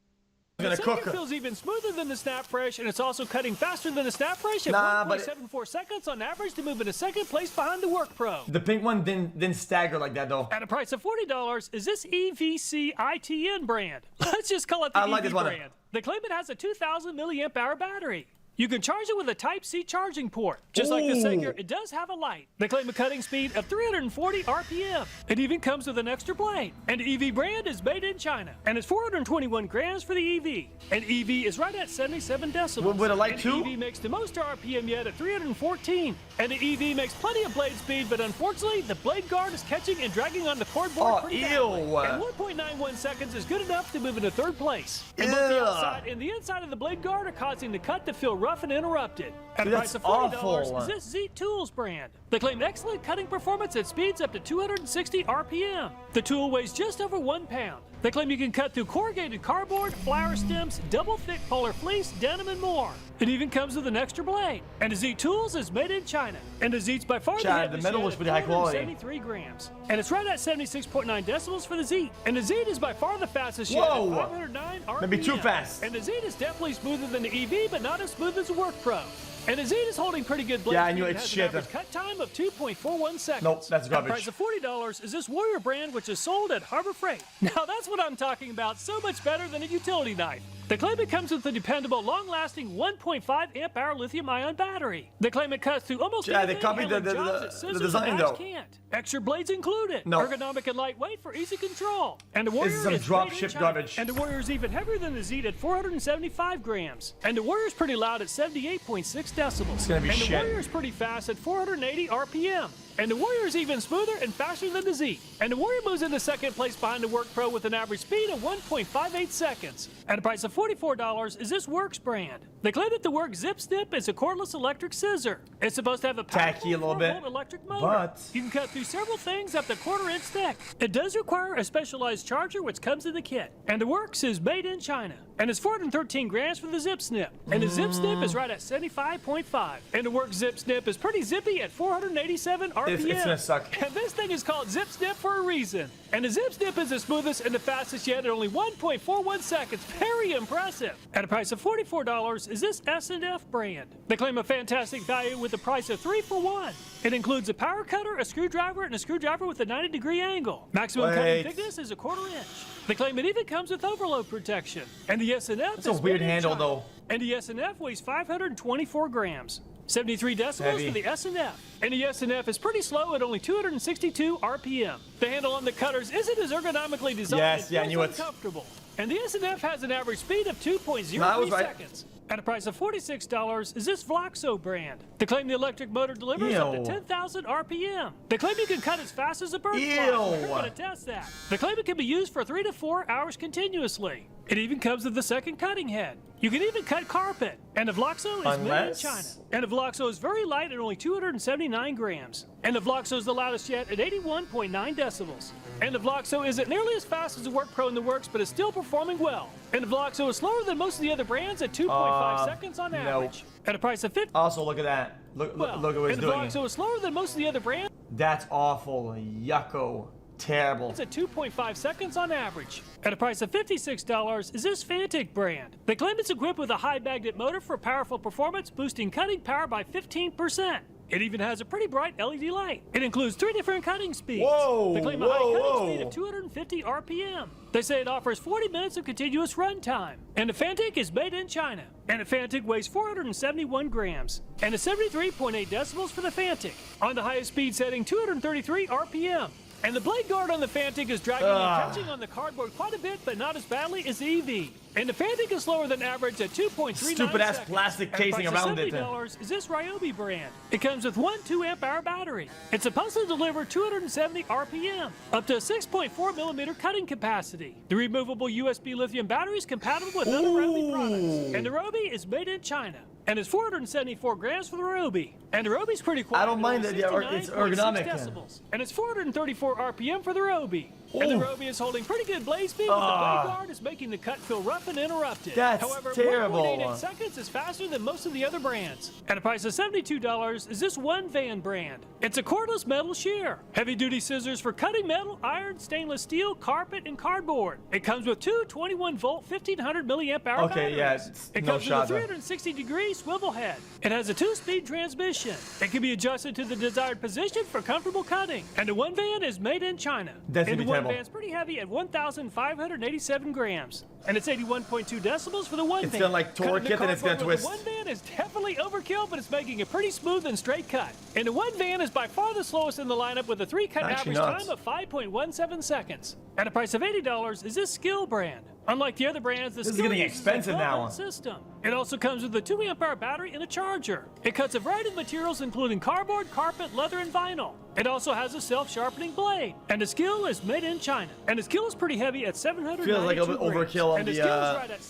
gonna The Saker cook. feels even smoother than the SnapFresh, and it's also cutting faster than the SnapFresh at Nah, but 1.74 seconds on average to move into second place behind the WorkPro. The pink one didn't stagger like that though. At a price of $40 is this EVC ITN brand. Let's just call it the I like EV this one. brand. They claim it has a 2,000 milliamp hour battery. You can charge it with a Type-C charging port. Just like the Sager, it does have a light. They claim a cutting speed of 340 RPM. It even comes with an extra blade. And the EV brand is made in China. And it's 421 grams for the EV. And EV is right at 77 decibels. With a light too? EV makes the most RPM yet at 314. And the EV makes plenty of blade speed, but unfortunately, the blade guard is catching and dragging on the cordboard pretty badly. And 1.91 seconds is good enough to move into third place. And both the outside and the inside of the blade guard are causing the cut to feel rough and interrupted. At a price of $40 is this Zeet Tools brand. They claim excellent cutting performance at speeds up to 260 RPM. The tool weighs just over 1 pound. They claim you can cut through corrugated cardboard, flower stems, double thick polar fleece, denim, and more. It even comes with an extra blade. And the Zeet Tools is made in China. And the Zeet's by far the metal was pretty high quality. 73 grams. And it's right at 76.9 decibels for the Zeet. And the Zeet is by far the fastest yet at 509 RPM. Maybe too fast. And the Zeet is definitely smoother than the EV, but not as smooth as the Work Pro. And the Zeet is holding pretty good blade Yeah, I speed knew and it's has shit. an average cut time of 2.41 seconds. Nope, that's garbage. At the price of $40 is this Warrior brand, which is sold at Harbor Freight. Now that's what I'm talking about, so much better than a utility knife. They claim it comes with a dependable, long-lasting 1.5 amp-hour lithium-ion battery. They claim it cuts through almost anything, they copied the design though. Can't. Extra blades included. No. Ergonomic and lightweight for easy control. And the Warrior This is some made in drop-ship China. garbage. And the Warrior is even heavier than the Zeet at 475 grams. And the Warrior is pretty loud at 78.6 decibels. It's gonna be and shit. the Warrior is pretty fast at 480 RPM. And the Warrior is even smoother and faster than the Zeet. And the Warrior moves into second place behind the Work Pro with an average speed of 1.58 seconds. At a price of $44 is this Works brand. They claim that the Work Zip Snip is a cordless electric scissor. It's supposed to have a powerful Tacky a little bit, 4-volt electric motor. but You can cut through several things up to 1/4 inch thick. It does require a specialized charger which comes in the kit. And the Works is made in China. And it's 413 grams for the Zip Snip. And the Zip Snip is right at 75.5. And the Works Zip Snip is pretty zippy at 487 RPM. It's gonna suck. And this thing is called Zip Snip for a reason. And the Zip Snip is the smoothest and the fastest yet at only 1.41 seconds. Very impressive. At a price of $44 is this S&F brand. They claim a fantastic value with a price of 3 for 1. It includes a power cutter, a screwdriver, and a screwdriver with a 90-degree angle. Maximum cutting thickness is 1/4 inch. They claim it even comes with overload protection. And the S&F That's a weird handle though. And the S&F weighs 524 grams. 73 decibels for the S&F. And the S&F is pretty slow at only 262 RPM. The handle on the cutters isn't as ergonomically designed. Yes, yeah, I knew it. Uncomfortable. And the S&F has an average speed of 2.03 No, I was right. seconds. At a price of $46 is this Vloxo brand. They claim the electric motor delivers up to 10,000 RPM. They claim you can cut as fast as a bird flies. We're going to test that. They claim it can be used for 3 to 4 hours continuously. It even comes with a second cutting head. You can even cut carpet. And the Vloxo is made in China. And the Vloxo is very light at only 279 grams. And the Vloxo is the loudest yet at 81.9 decibels. And the Vloxo isn't nearly as fast as the Work Pro in the Works, but is still performing well. And the Vloxo is slower than most of the other brands at 2.5 seconds on average. At a price of $50. Also, look at that. Look at what he's doing. And the Vloxo is slower than most of the other brands. That's awful. Yucko. Terrible. It's at 2.5 seconds on average. At a price of $56 is this Fantic brand. They claim it's equipped with a high magnet motor for powerful performance, boosting cutting power by 15%. It even has a pretty bright LED light. It includes 3 different cutting speeds. They claim a high cutting speed of 250 RPM. They say it offers 40 minutes of continuous runtime. And the Fantic is made in China. And the Fantic weighs 471 grams. And it's 73.8 decibels for the Fantic. On the highest speed setting, 233 RPM. And the blade guard on the Fantic is dragging and catching on the cardboard quite a bit, but not as badly as the EV. And the Fantic is slower than average at 2.39 Stupid-ass plastic casing around it. $70 is this Ryobi brand. It comes with one 2 amp-hour battery. It's supposed to deliver 270 RPM, up to a 6.4 millimeter cutting capacity. The removable USB lithium battery is compatible with other Ryobi products. And the Ryobi is made in China. And it's 474 grams for the Ryobi. And the Ryobi's pretty quiet. I don't mind that it's ergonomic. Decibels. And it's 434 RPM for the Ryobi. And the Ryobi is holding pretty good blade speed, but the blade guard is making the cut feel rough and interrupted. That's However, terrible. 1.88 seconds is faster than most of the other brands. At a price of $72 is this One Van brand. It's a cordless metal shear. Heavy-duty scissors for cutting metal, iron, stainless steel, carpet, and cardboard. It comes with 2 21-volt, 1,500 milliamp hour batteries. It comes with a 360-degree swivel head. It has a 2-speed transmission. It can be adjusted to the desired position for comfortable cutting. And the One Van is made in China. That's and the One terrible. One van's pretty heavy at 1,587 grams. And it's 81.2 decibels for the one van. It's gonna like torque it and it's gonna twist. The one van is definitely overkill, but it's making a pretty smooth and straight cut. And the one van is by far the slowest in the lineup with a 3-cut average time of 5.17 seconds. At a price of $80, is this Skil brand. Unlike the other brands, this is getting expensive now. System. It also comes with a 2 amp-hour battery and a charger. It cuts a variety of materials including cardboard, carpet, leather, and vinyl. It also has a self-sharpening blade. And the Skil is made in China. And the Skil is pretty heavy at 792 Feels like a bit overkill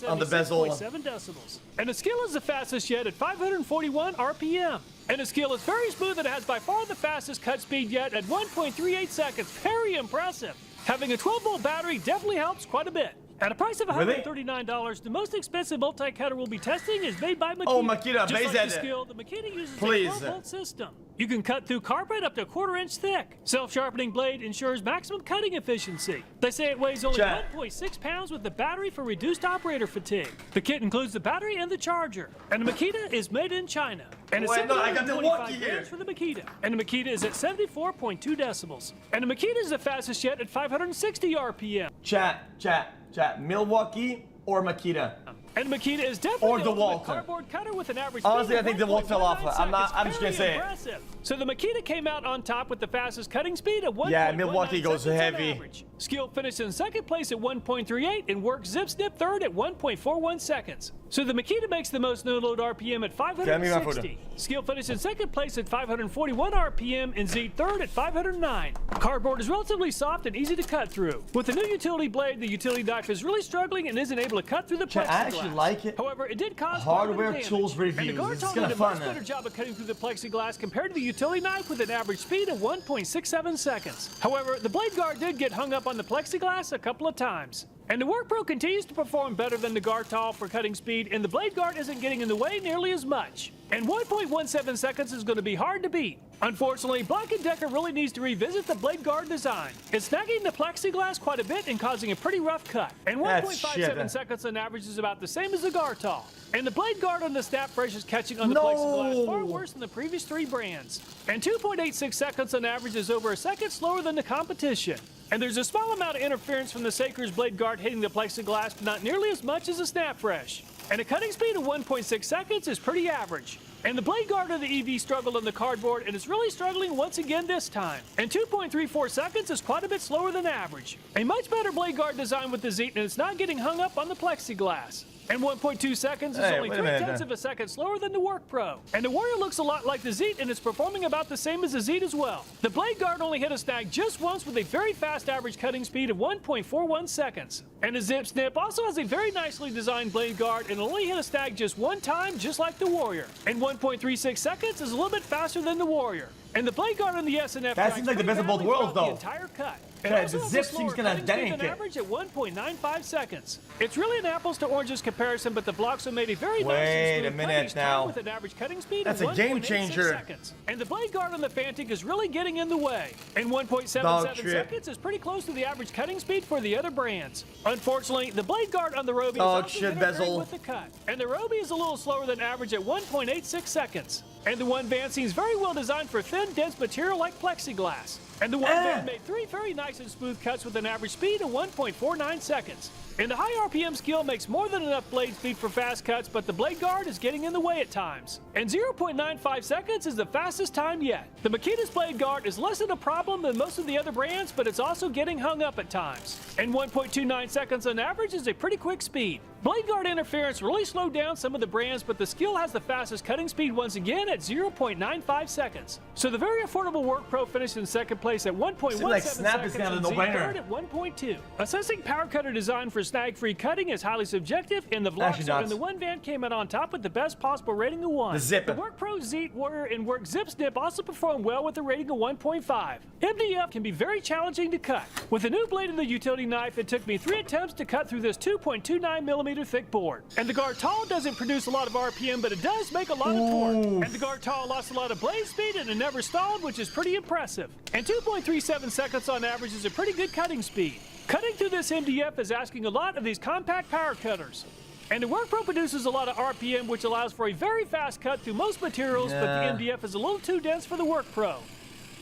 on the bezel. Decibels. And the Skil is the fastest yet at 541 RPM. And the Skil is very smooth and it has by far the fastest cut speed yet at 1.38 seconds. Very impressive. Having a 12-volt battery definitely helps quite a bit. At a price of $139, the most expensive multi-cutter we'll be testing is made by Makita. Oh, Makita, Just like the Skil, the Makita uses a 12-volt system. You can cut through carpet up to 1/4 inch thick. Self-sharpening blade ensures maximum cutting efficiency. They say it weighs only 1.6 pounds with the battery for reduced operator fatigue. The kit includes the battery and the charger. And the Makita is made in China. And it's 725 grams for the Makita. And the Makita is at 74.2 decibels. And the Makita is the fastest yet at 560 RPM. Chat, Milwaukee or Makita? And Makita is definitely the DeWalt cardboard cutter with an average. Honestly, I think DeWalt fell off. I'm just gonna say it. So the Makita came out on top with the fastest cutting speed of 1.19 Yeah, Milwaukee goes heavy. Average. Skil finished in second place at 1.38 and Work Zip Snip third at 1.41 seconds. So the Makita makes the most no-load RPM at 560. Skil finished in second place at 541 RPM and Zeet third at 509. Cardboard is relatively soft and easy to cut through. With the new utility blade, the utility knife is really struggling and isn't able to cut through the plexiglass. I actually like it. However, it did cause hardware tools reviews. And the Gartal did a much better job of cutting through the plexiglass compared to the utility knife with an average speed of 1.67 seconds. However, the blade guard did get hung up on the plexiglass a couple of times. And the WorkPro continues to perform better than the Gartal for cutting speed, and the blade guard isn't getting in the way nearly as much. And 1.17 seconds is going to be hard to beat. Unfortunately, Black & Decker really needs to revisit the blade guard design. It's snagging the plexiglass quite a bit and causing a pretty rough cut. And 1.57 seconds on average is about the same as the Gartal. And the blade guard on the snap fresh is catching on the plexiglass far worse than the previous 3 brands. And 2.86 seconds on average is over a second slower than the competition. And there's a small amount of interference from the Saker's blade guard hitting the plexiglass, but not nearly as much as the snap fresh. And a cutting speed of 1.6 seconds is pretty average. And the blade guard of the EV struggled on the cardboard and is really struggling once again this time. And 2.34 seconds is quite a bit slower than average. A much better blade guard design with the Zeet, and it's not getting hung up on the plexiglass. And 1.2 seconds is only 3/10 of a second slower than the WorkPro. And the Warrior looks a lot like the Zeet, and it's performing about the same as the Zeet as well. The blade guard only hit a snag just once with a very fast average cutting speed of 1.41 seconds. And the Zip Snip also has a very nicely designed blade guard and only hit a snag just one time, just like the Warrior. And 1.36 seconds is a little bit faster than the Warrior. And the blade guard on the SNF that seems like the best of both worlds, though. The entire cut. The Zip seems gonna dank it. Average at 1.95 seconds. It's really an apples to oranges comparison, but the Bloxo made a very nice Wait a minute now. with an average cutting speed That's of a game changer. seconds. And the blade guard on the Fantic is really getting in the way. And 1.77 seconds is pretty close to the average cutting speed for the other brands. Unfortunately, the blade guard on the Roby is also interfering with the cut. And the Roby is a little slower than average at 1.86 seconds. And the One Van seems very well designed for thin, dense material like plexiglass. And the One Van made 3 very nice and smooth cuts with an average speed of 1.49 seconds. And the high RPM Skil makes more than enough blade speed for fast cuts, but the blade guard is getting in the way at times. And 0.95 seconds is the fastest time yet. The Makita's blade guard is less of a problem than most of the other brands, but it's also getting hung up at times. And 1.29 seconds on average is a pretty quick speed. Blade guard interference really slowed down some of the brands, but the Skil has the fastest cutting speed once again at 0.95 seconds. So the very affordable WorkPro finished in second place at 1.17 seconds and third at 1.2. Assessing power cutter design for snag-free cutting is highly subjective, and the Vloxo and the One Van came out on top with the best possible rating of 1. The WorkPro, Zeet, Warrior, and Work Zip Snip also performed well with a rating of 1.5. MDF can be very challenging to cut. With a new blade and the utility knife, it took me 3 attempts to cut through this 2.29mm thick board. And the Gartal doesn't produce a lot of RPM, but it does make a lot of torque. And the Gartal lost a lot of blade speed and it never stalled, which is pretty impressive. And 2.37 seconds on average is a pretty good cutting speed. Cutting through this MDF is asking a lot of these compact power cutters. And the WorkPro produces a lot of RPM, which allows for a very fast cut through most materials, but the MDF is a little too dense for the WorkPro.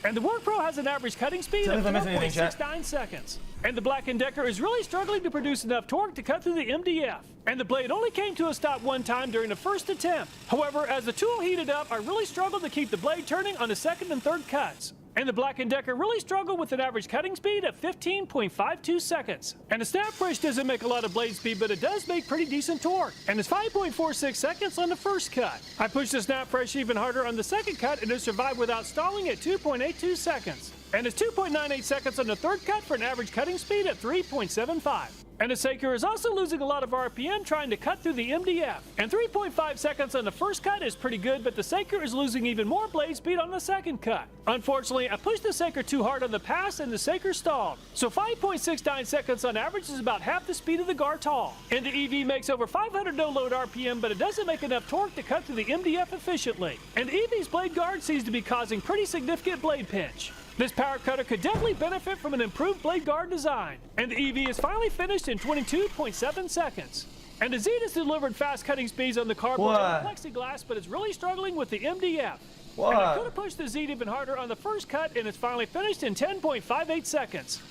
And the Work Pro has an average cutting speed of 4.69 seconds. And the Black & Decker is really struggling to produce enough torque to cut through the MDF. And the blade only came to a stop one time during the first attempt. However, as the tool heated up, I really struggled to keep the blade turning on the second and third cuts. And the Black & Decker really struggled with an average cutting speed of 15.52 seconds. And the snap fresh doesn't make a lot of blade speed, but it does make pretty decent torque. And it's 5.46 seconds on the first cut. I pushed the snap fresh even harder on the second cut, and it survived without stalling at 2.82 seconds. And it's 2.98 seconds on the third cut for an average cutting speed of 3.75. And the Saker is also losing a lot of RPM trying to cut through the MDF. And 3.5 seconds on the first cut is pretty good, but the Saker is losing even more blade speed on the second cut. Unfortunately, I pushed the Saker too hard on the pass and the Saker stalled. So 5.69 seconds on average is about half the speed of the Gartal. And the EV makes over 500 no-load RPM, but it doesn't make enough torque to cut through the MDF efficiently. And the EV's blade guard seems to be causing pretty significant blade pinch. This power cutter could definitely benefit from an improved blade guard design. And the EV is finally finished in 22.7 seconds. And the Zeed has delivered fast cutting speeds on the cardboard and the plexiglass, but it's really struggling with the MDF. And I could have pushed the Zeed even harder on the first cut, and it's finally finished in 10.58 seconds.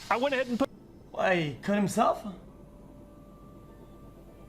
I went ahead and put... Why, he cut himself?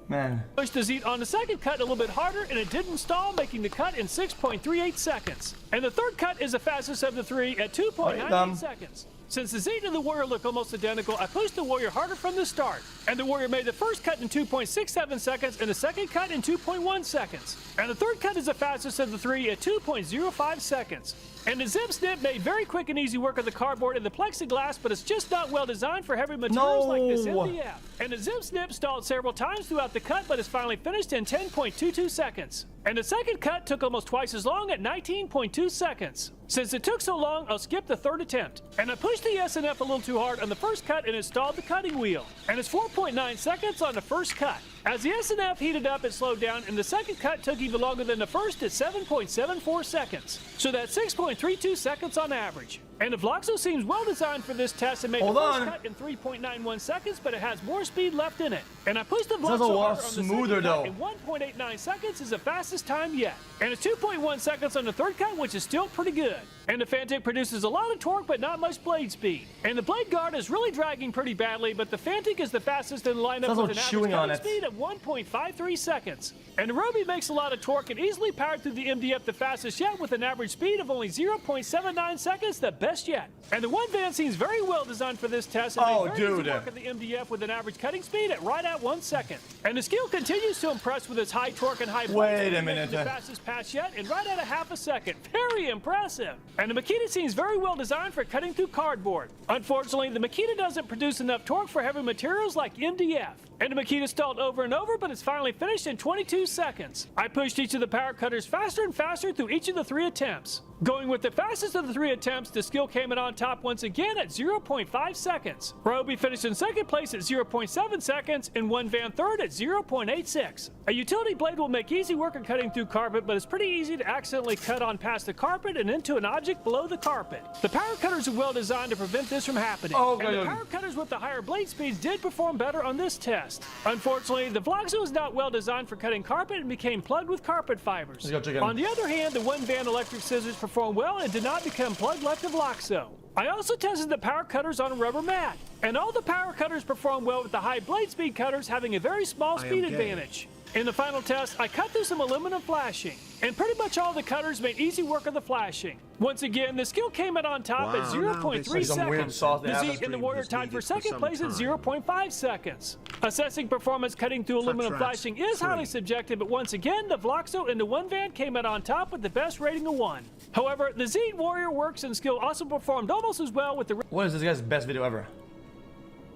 Man. Pushed the Zeed on the second cut a little bit harder, and it didn't stall, making the cut in 6.38 seconds. And the third cut is the fastest of the three at 2.98 seconds. Since the Zeed and the Warrior look almost identical, I pushed the Warrior harder from the start. And the Warrior made the first cut in 2.67 seconds and the second cut in 2.1 seconds. And the third cut is the fastest of the three at 2.05 seconds. And the Zip Snip made very quick and easy work of the cardboard and the plexiglass, but it's just not well designed for heavy materials like this MDF. And the Zip Snip stalled several times throughout the cut, but is finally finished in 10.22 seconds. And the second cut took almost twice as long at 19.2 seconds. Since it took so long, I'll skip the third attempt. And I pushed the SNF a little too hard on the first cut and installed the cutting wheel. And it's 4.9 seconds on the first cut. As the SNF heated up, it slowed down, and the second cut took even longer than the first at 7.74 seconds. So that's 6.32 seconds on average. And the Vloxo seems well designed for this test and made the first cut in 3.91 seconds, but it has more speed left in it. And I pushed the Vloxo harder on the second cut, and 1.89 seconds is the fastest time yet. And it's 2.1 seconds on the third cut, which is still pretty good. And the Fantic produces a lot of torque, but not much blade speed. And the blade guard is really dragging pretty badly, but the Fantic is the fastest in the lineup with an average cutting speed of 1.53 seconds. And the Roby makes a lot of torque and easily powered through the MDF the fastest yet with an average speed of only 0.79 seconds, the best yet. And the One Van seems very well designed for this test and made very easy work of the MDF with an average cutting speed at right at 1 second. And the Skill continues to impress with its high torque and high blade speed, making the fastest pass yet and right at a half a second. Very impressive. And the Makita seems very well designed for cutting through cardboard. Unfortunately, the Makita doesn't produce enough torque for heavy materials like MDF. And the Makita stalled over and over, but it's finally finished in 22 seconds. I pushed each of the power cutters faster and faster through each of the 3 attempts. Going with the fastest of the 3 attempts, the Skill came in on top once again at 0.5 seconds. Roby finished in second place at 0.7 seconds, and One Van third at 0.86. A utility blade will make easy work of cutting through carpet, but it's pretty easy to accidentally cut on past the carpet and into an object below the carpet. The power cutters are well designed to prevent this from happening. And the power cutters with the higher blade speeds did perform better on this test. Unfortunately, the Vloxo is not well designed for cutting carpet and became plugged with carpet fibers. On the other hand, the One Van electric scissors performed well and did not become plugged like the Vloxo. I also tested the power cutters on a rubber mat, and all the power cutters performed well with the high blade speed cutters having a very small speed advantage. In the final test, I cut through some aluminum flashing, and pretty much all the cutters made easy work of the flashing. Once again, the Skill came out on top at 0.3 seconds. The Zeet and the Warrior tied for second place at 0.5 seconds. Assessing performance cutting through aluminum flashing is highly subjective, but once again, the Vloxo and the One Van came out on top with the best rating of 1. However, the Zeet, Warrior, Works, and Skill also performed almost as well with the... What is this guy's best video ever?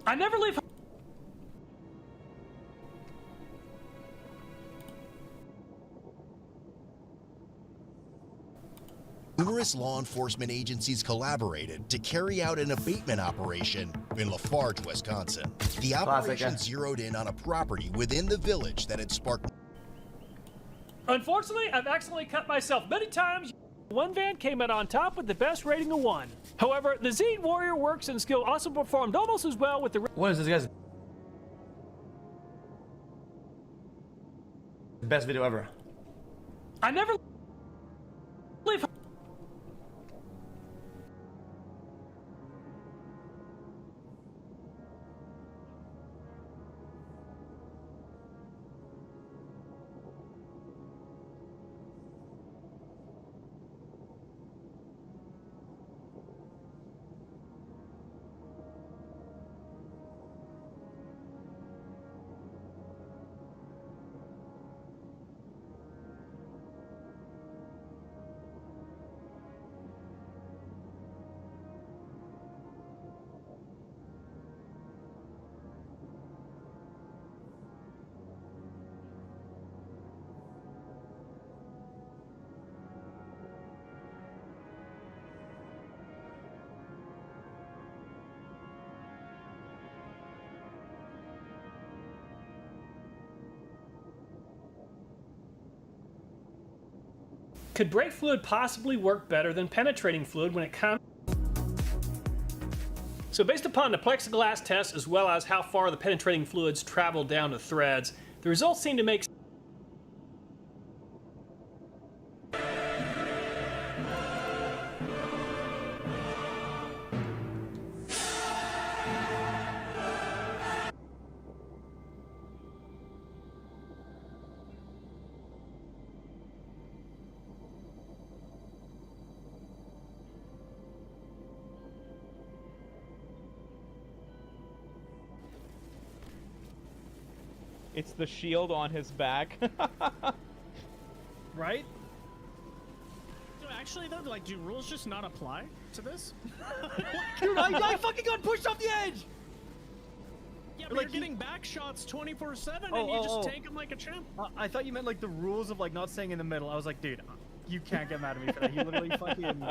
I never leave... Numerous law enforcement agencies collaborated to carry out an abatement operation in Lafarge, Wisconsin. The operation zeroed in on a property within the village that had sparked... Unfortunately, I've accidentally cut myself many times. One Van came out on top with the best rating of 1. However, the Zeet, Warrior, Works, and Skill also performed almost as well with the... What is this guy's best video ever? I never leave... Could brake fluid possibly work better than penetrating fluid when it comes? So based upon the plexiglass test as well as how far the penetrating fluids travel down the threads, the results seem to make sense. It's the shield on his back. Right? So actually though, like, do rules just not apply to this? Dude, I fucking got pushed off the edge! Yeah, but you're getting back shots 24/7 and you just take them like a champ. I thought you meant like the rules of like not staying in the middle. I was like, dude, you can't get mad at me for that. He literally fucking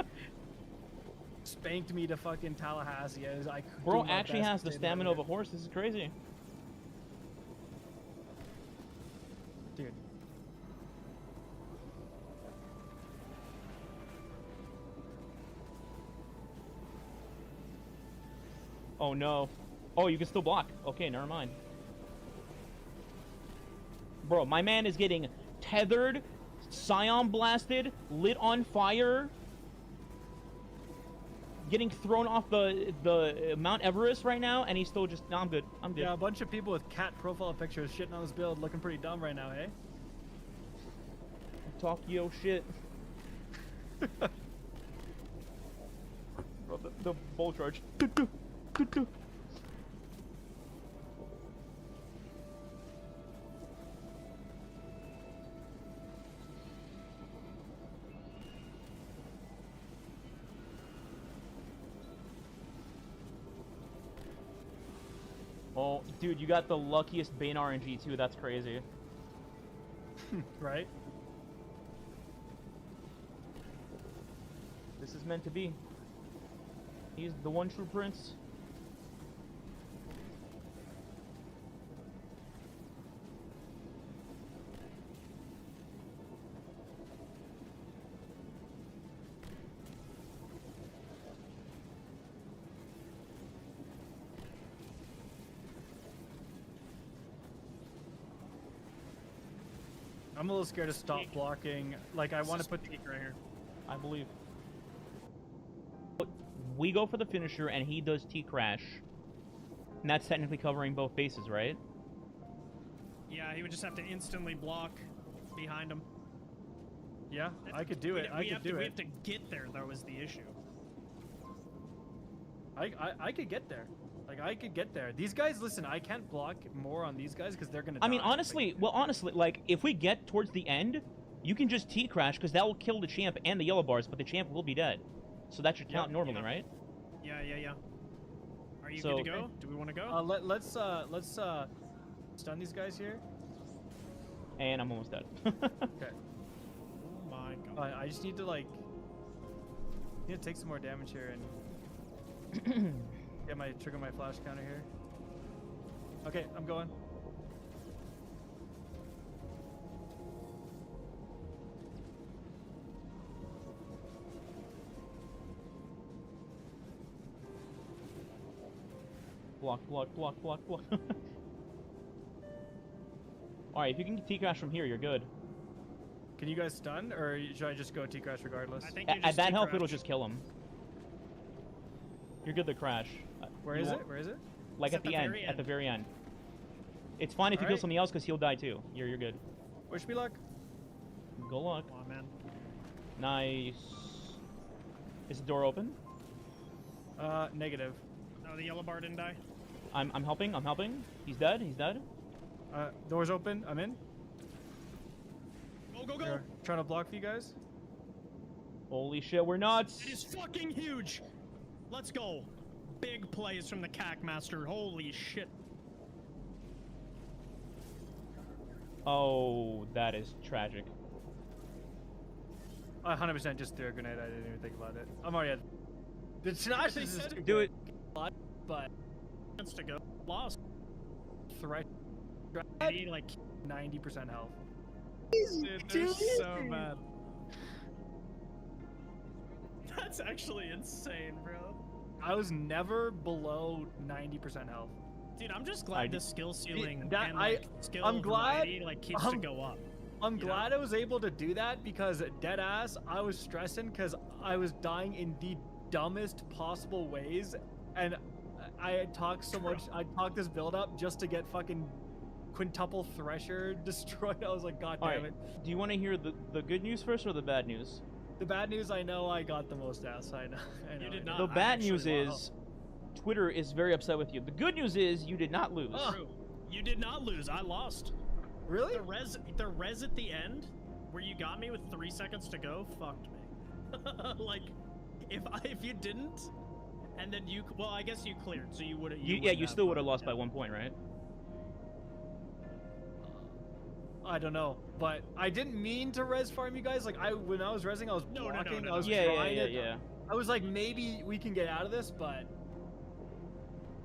spanked me to fucking Tallahassee. Bro actually has the stamina of a horse. This is crazy. Dude. Oh no. Oh, you can still block. Okay, never mind. Bro, my man is getting tethered, scion blasted, lit on fire, getting thrown off the Mount Everest right now, and he's still just, no, I'm good. I'm good. Yeah, a bunch of people with cat profile pictures shitting on this build, looking pretty dumb right now, hey? Talk yo shit. Bro, the bolt charge. Oh, dude, you got the luckiest Bane RNG too. That's crazy. Right? This is meant to be. He's the one true prince. I'm a little scared to stop blocking. Like, I want to put the right here. I believe. We go for the finisher, and he does T-Crash. And that's technically covering both bases, right? Yeah, he would just have to instantly block behind him. Yeah, I could do it. I could do it. We have to get there, though, is the issue. I could get there. Like, I could get there. These guys, listen, I can't block more on these guys because they're gonna die. I mean, honestly, like, if we get towards the end, you can just T-Crash, because that will kill the champ and the yellow bars, but the champ will be dead. So that should count normally, right? Yeah. Are you good to go? Do we want to go? Let's stun these guys here. And I'm almost dead. Okay. Oh my god. I just need to, like, take some more damage here and trigger my flash counter here. Okay, I'm going. Block. Alright, if you can T-Crash from here, you're good. Can you guys stun, or should I just go T-Crash regardless? I think you just At that health, T-Crash. it'll just kill him. You're good to crash. Where is it? Where is it? Like at the end. At the very end. It's fine if you kill something else, because he'll die too. You're good. Wish me luck. Go luck. Come on, man. Nice. Is the door open? Negative. No, the yellow bar didn't die. I'm helping. He's dead. Door's open. I'm in. Go. Here, trying to block for you guys. Holy shit, we're nuts. It is fucking huge. Let's go. Big plays from the CAC master. Holy shit. Oh, that is tragic. I 100% just threw a grenade. I didn't even think about it. I'm already at. It's not just do it. But Let's to go. Lost. Threat. Like 90% health. Dude, they're so bad. That's actually insane, bro. I was never below 90% health. Dude, I'm just glad the skill ceiling that- and like, skill I'm glad- variety, like keeps to go up. I'm You glad I was able to do that because dead ass, I was stressing because I was dying in the dumbest possible ways, and I talked so much. I talked this build up just to get fucking quintuple thresher destroyed. I was like, God damn it. Do you want to hear the good news first or the bad news? The bad news, I know I got the most ass. I know. You did not. The bad news is Twitter is very upset with you. The good news is you did not lose. True. You did not lose. I lost. Really? The res at the end, where you got me with 3 seconds to go, fucked me. Like, if you didn't, and then well, I guess you cleared, so you would have. You still would have lost by 1 point, right? I don't know, but I didn't mean to res farm you guys. Like when I was resing, I was blocking. I was trying to. Yeah. I was like, maybe we can get out of this, but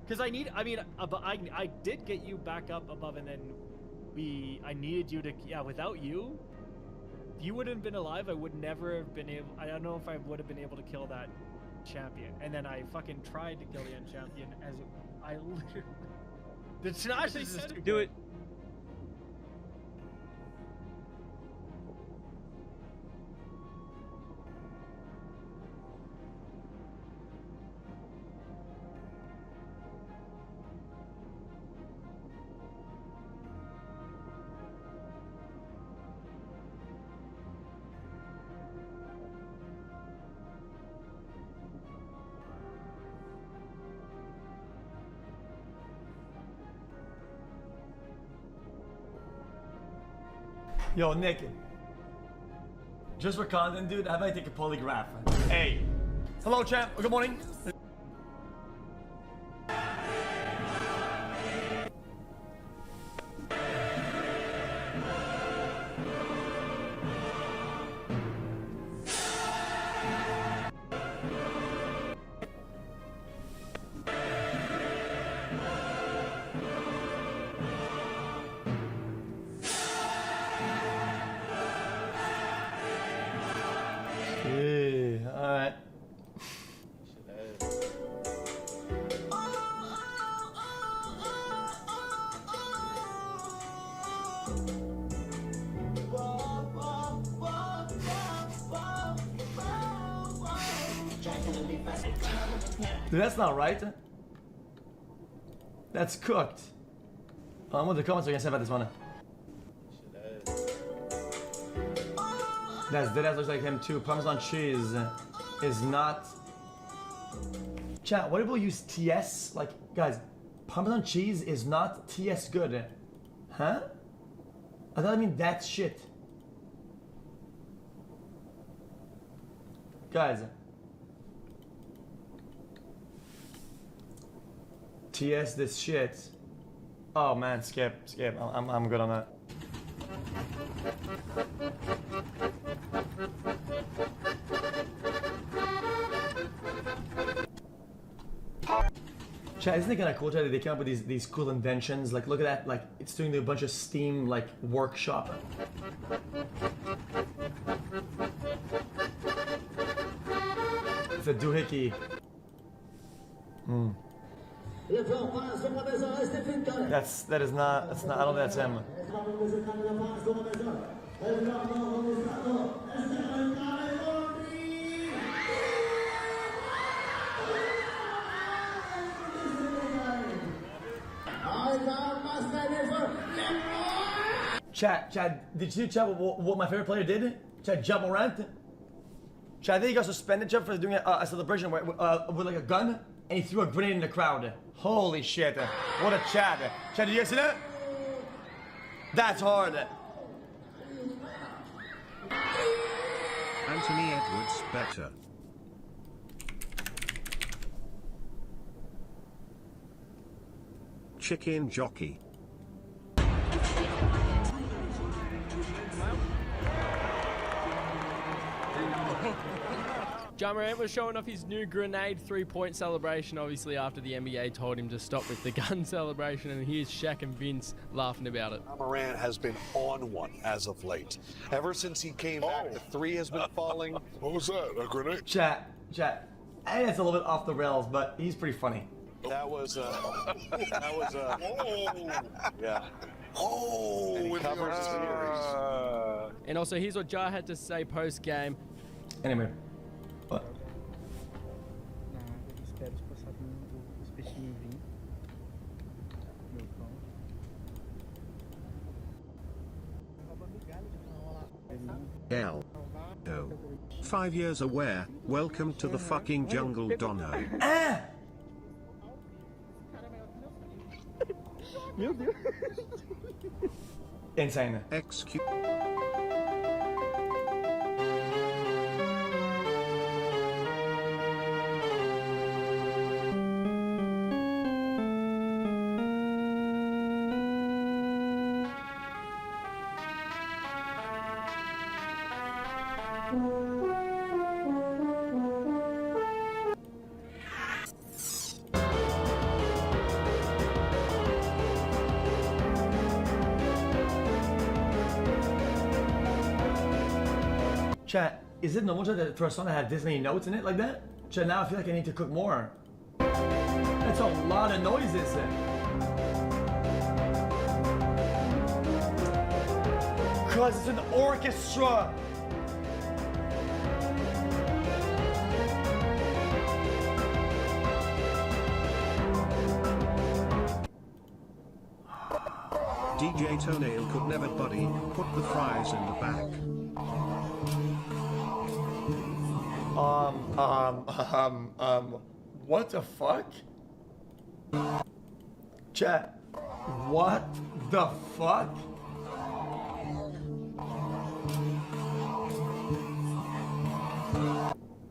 because I did get you back up above, and then I needed you to. Yeah, without you, if you wouldn't have been alive, I would never have been able. I don't know if I would have been able to kill that champion. And then I fucking tried to kill the end champion as I literally. The Tanash is just do it. Yo, Nick. Just for content, dude, how about I take a polygraph? Hey. Hello, champ. Good morning. Alright. Dude, that's not right. That's cooked. I'm with the comments are gonna say about this one. That's deadass looks like him too. Parmesan cheese is not. Chat, what people use TS? Like, guys, Parmesan cheese is not TS good. Huh? I thought I mean that's shit. Guys. TS this shit. Oh man, skip. I'm good on that. Chat, isn't it kind of cool, Chat, that they came up with these cool inventions? Like, look at that, like, it's doing a bunch of Steam, like, workshop. It's a doohickey. That is not, I don't think that's him. Chad, did you see, Chad, what my favorite player did? Chad, Ja Morant. Chad, I think he got suspended, Chad, for doing a celebration with like a gun, and he threw a grenade in the crowd. Holy shit, what a Chad. Chad, did you guys see that? That's hard. Anthony Edwards better. Chicken jockey. Ja Morant was showing off his new grenade 3-point celebration, obviously after the NBA told him to stop with the gun celebration, and here's Shaq and Vince laughing about it. Ja Morant has been on one as of late. Ever since he came back, the three has been falling. What was that, a grenade? Chat, Chat. And it's a little bit off the rails, but he's pretty funny. That was yeah. Oh, and he covers his ears. And also, here's what Jar had to say post game. Anyway. What? L. O. 5 years aware. Welcome to the fucking jungle, Dono. Insane. Excuse. Chat, is it normal that for a song to have this many notes in it like that? Chat, now I feel like I need to cook more. That's a lot of noises. Cause it's an orchestra. DJ Toenail could never buddy, put the fries in the back. What the fuck? Chat, what the fuck?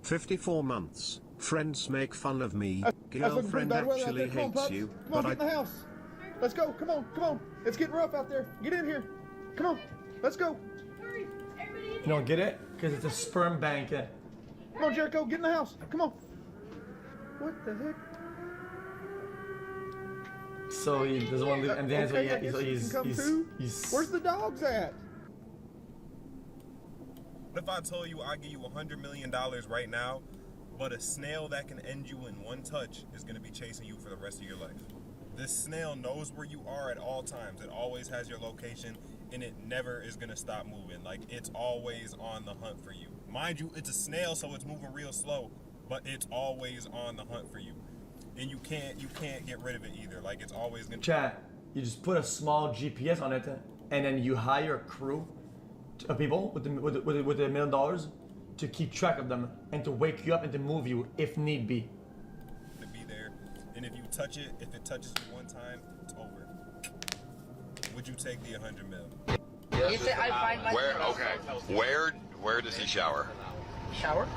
"54 months. Friends make fun of me. Girlfriend actually hates you, but Get in the house. Let's go. Come on. Come on. It's getting rough out there. Get in here. Come on. Let's go. You don't get it? Because it's a sperm bank. Come on, Jericho. Get in the house. Come on. What the heck? So he doesn't want to leave, and then Okay, I guess you can come too. Where's the dogs at? What if I told you I give you $100 million right now, but a snail that can end you in one touch is going to be chasing you for the rest of your life? This snail knows where you are at all times. It always has your location, and it never is going to stop moving. Like, it's always on the hunt for you. Mind you, it's a snail, so it's moving real slow, but it's always on the hunt for you. And you can't get rid of it either. Like, it's always going to... Chat, you just put a small GPS on it, and then you hire a crew of people with $1 million to keep track of them and to wake you up and to move you if need be. To be there, and if you touch it, if it touches you one time, it's over. Would you take the 100 mil? Where does he shower? Shower?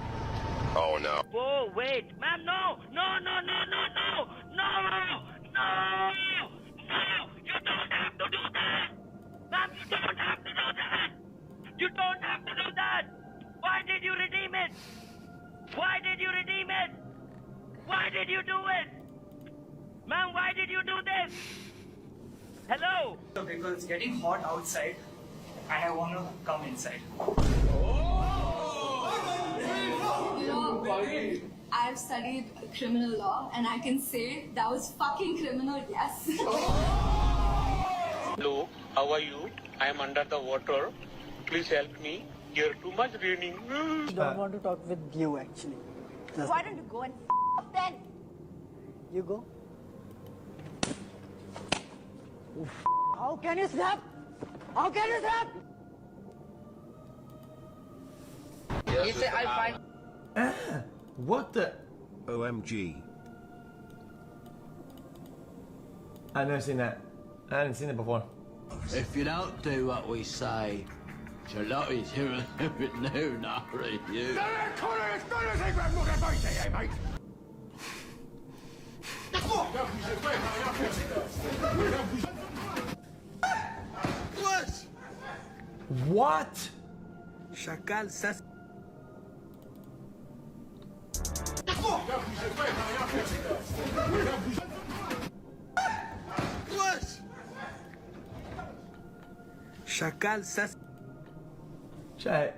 Oh no. Whoa, wait, ma'am, no! No! You don't have to do that! Ma'am, you don't have to do that! You don't have to do that! Why did you redeem it? Why did you redeem it? Why did you do it? Ma'am, why did you do this? Hello? Because it's getting hot outside and I want to come inside. You know, I've studied criminal law and I can say that was fucking criminal, yes. Hello, how are you? I am under the water. Please help me. You're too much raining. I don't want to talk with you actually. Why don't you go and up then? You go. How can you snap? How can you snap? He said I find. What the? OMG. I've never seen that. I hadn't seen it before. If you don't do what we say, Charlotte's here with no naughty you. What? Chacal, ça. Chacal, ça. Chat,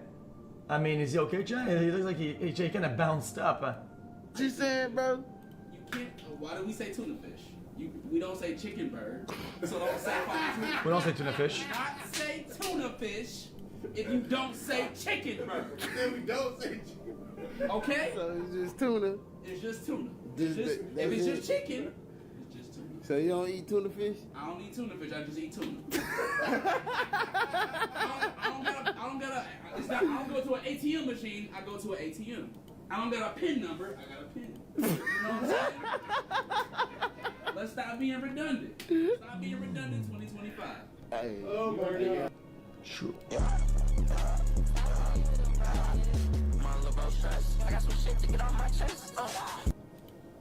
I mean, is he okay, Chad? He looks like he kind of bounced up. What you saying, bro? You can't. Why do we say tuna fish? We don't say chicken bird. So don't say fucking tuna. We don't say tuna fish. Not say tuna fish if you don't say chicken bird. Then we don't say chicken. Okay? So it's just tuna. It's just tuna. Just- If that's it's it. just chicken, it's just tuna. So you don't eat tuna fish? I don't eat tuna fish. I just eat tuna. I don't go to an ATM machine. I go to an ATM. I don't got a PIN number. I got a PIN. You know what I'm saying? Let's stop being redundant. Stop being redundant. 2025. Hey. Oh my God. True.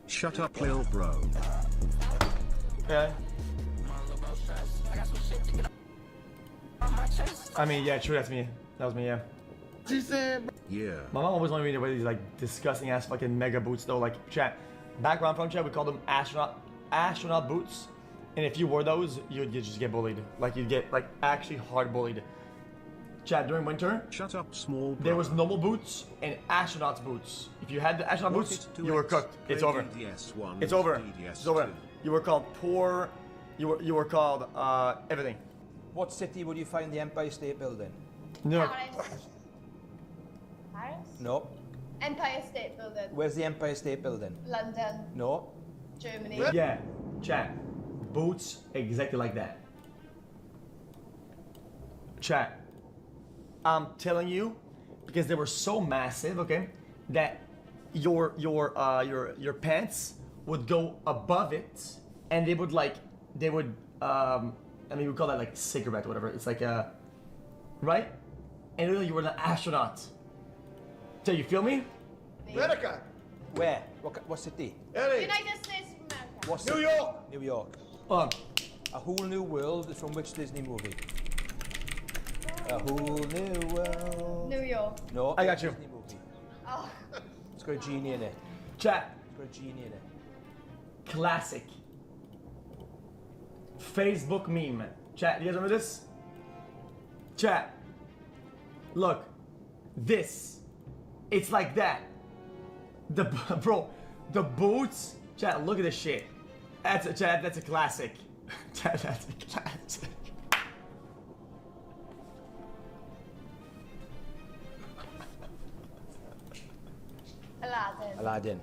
Shut up, lil bro. Okay. I mean, yeah, true. That's me. That was me. Yeah. She said. Yeah. My mom always wanted me to wear these like disgusting ass fucking mega boots though. Like, chat. Back where I'm from, chat, we call them astronaut boots. And if you wore those, you'd just get bullied. Like you'd get like actually hard bullied. Chat, during winter, shut up, small brother. There was normal boots and astronauts boots. If you had the astronaut boots, you were cooked. It's over. DDS1, It's over. DDS2. It's over. You were called poor. You were called everything. What city would you find the Empire State Building? New York. Paris? No. Empire State Building. Where's the Empire State Building? London. No. Germany. Yeah, chat. Boots exactly like that. Chat. I'm telling you, because they were so massive, okay, that your pants would go above it, and they would I mean, we call that like cigarette or whatever. It's like a, right? And really, you were an astronaut. So you feel me? America. Where? What city? United States of America. What New city? York. New York. A Whole New World is from which Disney movie? A Whole New World. New York. No. I got you. Disney movie. Oh. It's got a genie in it. Chat. It's got a genie in it. Classic. Facebook meme. Chat, you guys remember this? Chat. Look. This. It's like that. Bro, the boots. Chat, look at this shit. That's a classic. Chat, that's a classic. Aladdin. Aladdin.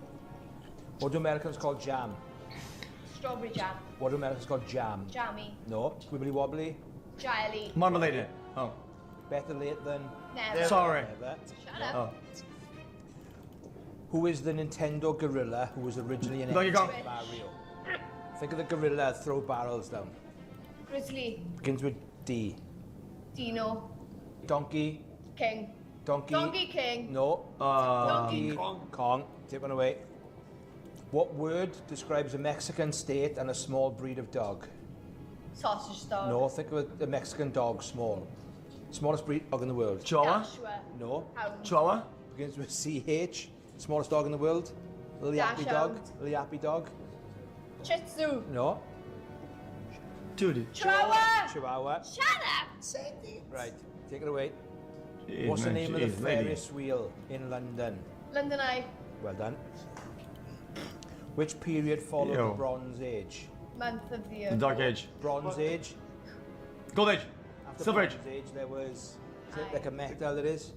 What do Americans call jam? Strawberry jam. What do Americans call jam? Jammy. No. Wibbly wobbly. Jolly. Marmalade. Oh. Better late than Never. Sorry. never. Shut up. Oh. Who is the Nintendo gorilla who was originally an Donkey Kong. Mario? Think of the gorilla that throw barrels down. Grizzly. Begins with D. Dino. Donkey. King. Donkey. Donkey King. No. Donkey Kong. Take one away. What word describes a Mexican state and a small breed of dog? Sausage dog. No, think of a Mexican dog, small. Smallest breed dog in the world. Chihuahua. Joshua. No. Hound. Chihuahua. Begins with CH. Smallest dog in the world. Little yappy dog. Dachshund. Little yappy dog. Shih Tzu. No. Dude. Chihuahua. Chihuahua. Shut up. Right. Take it away. Hey, What's the man, name of the jeez, lady. Ferris wheel in London? London Eye. Well done. Which period followed Yo. the Bronze Age? Month of the The year. Dark Age. Bronze Age. Gold Age. After Silver Age. Bronze Age, there was is it like a metal that is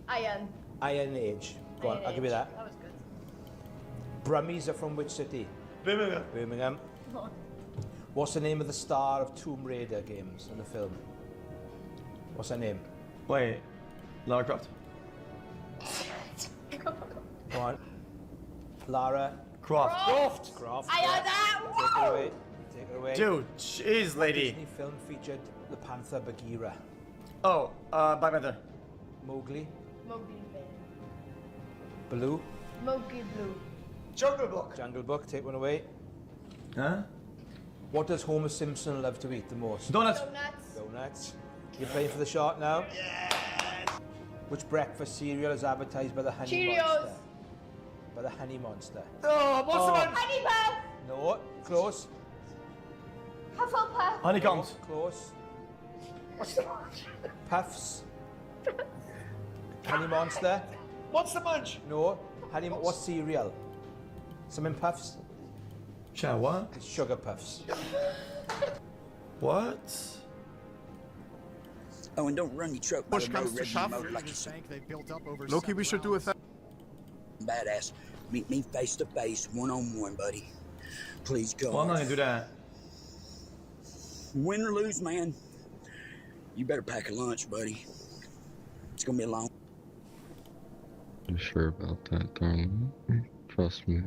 Iron. Iron Age. Go on, Iron I'll give you Age. that. That was good. Brummies are from which city? Birmingham. Birmingham. What's the name of the star of Tomb Raider games in the film? What's her name? Wait. Lara Croft. Go on. Lara Croft. Croft. I heard that. Take it away. Take it away. Dude, jeez, lady. Disney film featured the panther Bagheera. Oh, Black Panther. Mowgli. Mowgli Bear. Baloo. Mowgli Blue. Jungle Book. Jungle Book. Take one away. Huh? What does Homer Simpson love to eat the most? Donuts. Donuts. Donuts. You playing for the shot now? Yes. Which breakfast cereal is advertised by the Honey Cheerios. Monster? By the Honey Monster. Oh, what's the one? Honey Puff. No, close. Hufflepuff. Honeycombs. Close. What's the one? Puffs. Honey Monster? Monster Munch! No. Honey, what's cereal? Some in puffs? Chat, what? It's Sugar Puffs. What? Oh, and don't run your truck. Push comes to shove. Loki, we should do a thing. Badass. Meet me face to face, one-on-one, buddy. Please go. Well, I'm not gonna do that. Win or lose, man. You better pack a lunch, buddy. It's gonna be a long. I'm sure about that, darling. Trust me,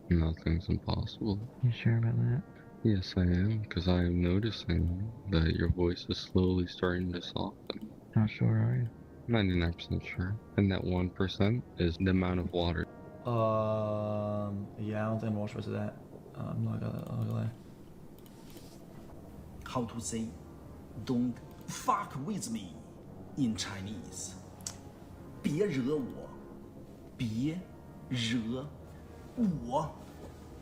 nothing's impossible. You sure about that? Yes, I am, because I am noticing that your voice is slowly starting to soften. How sure are you? 99% sure. And that 1% is the amount of water. Yeah, I don't think most of that. I'm not gonna lie. How to say "Don't fuck with me" in Chinese? 别惹我，别惹我，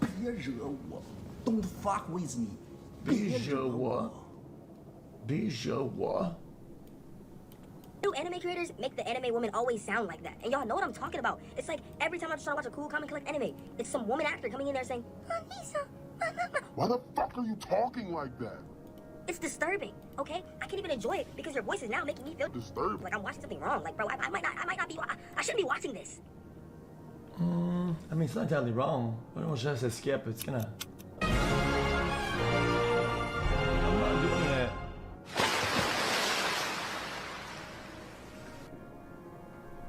别惹我。Don't fuck with me. 别惹我，别惹我。 New anime creators make the anime woman always sound like that. And y'all know what I'm talking about. It's like every time I'm just trying to watch a cool comic collect anime, it's some woman actor coming in there saying, Lisa, Why the fuck are you talking like that? it's disturbing, okay? I can't even enjoy it because your voice is now making me feel disturbed. like I'm watching something wrong. Like, bro, I might not be, I shouldn't be watching this. I mean, it's not entirely wrong. When it was just a skip, it's gonna. I'm not doing it.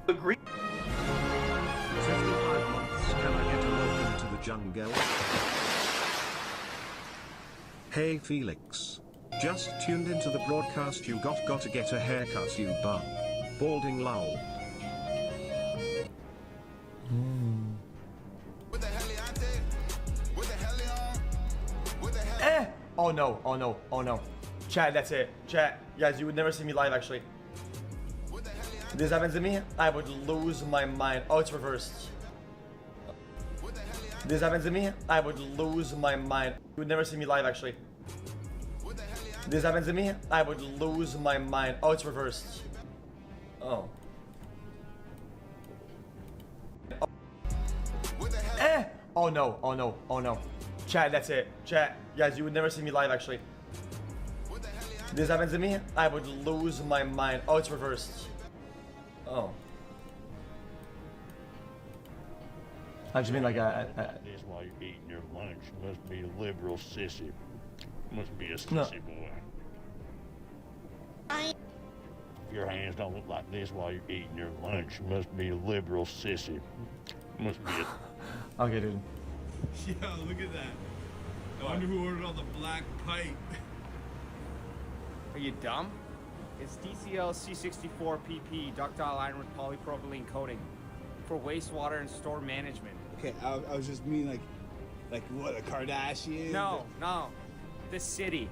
Agree. 55 months, can I get a welcome to the jungle? Hey Felix. Just tuned into the broadcast, you got to get a haircut, you bum. Balding lol. Oh no, oh no, oh no. Chat, that's it. Chat, guys, you would never see me live actually. If this happens to me, I would lose my mind. Oh, it's reversed. If this happens to me, I would lose my mind. You would never see me live actually. If this happens to me, I would lose my mind. Oh, it's reversed. Oh. Oh no, oh no, oh no. Chat, that's it. Chat, guys, you would never see me live actually. If this happens to me, I would lose my mind. Oh, it's reversed. Oh. I just mean like This while you're eating your lunch must be a liberal sissy. Must be a sissy boy. If your hands don't look like this while you're eating your lunch, must be a liberal sissy. Must be a... Okay, dude. Yo, look at that. I wonder who ordered all the black pipe. Are you dumb? It's DCL C64PP ductile iron with polypropylene coating for wastewater and store management. Okay, I was just mean like what, a Kardashian? No, no. The city.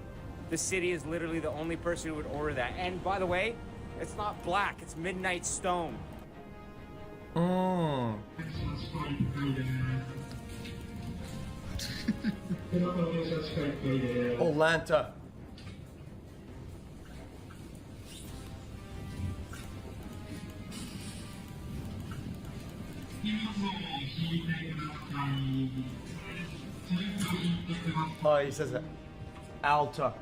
The city is literally the only person who would order that. And by the way, it's not black, it's midnight stone. Oh, Lanta. Oh, he says it. Alta.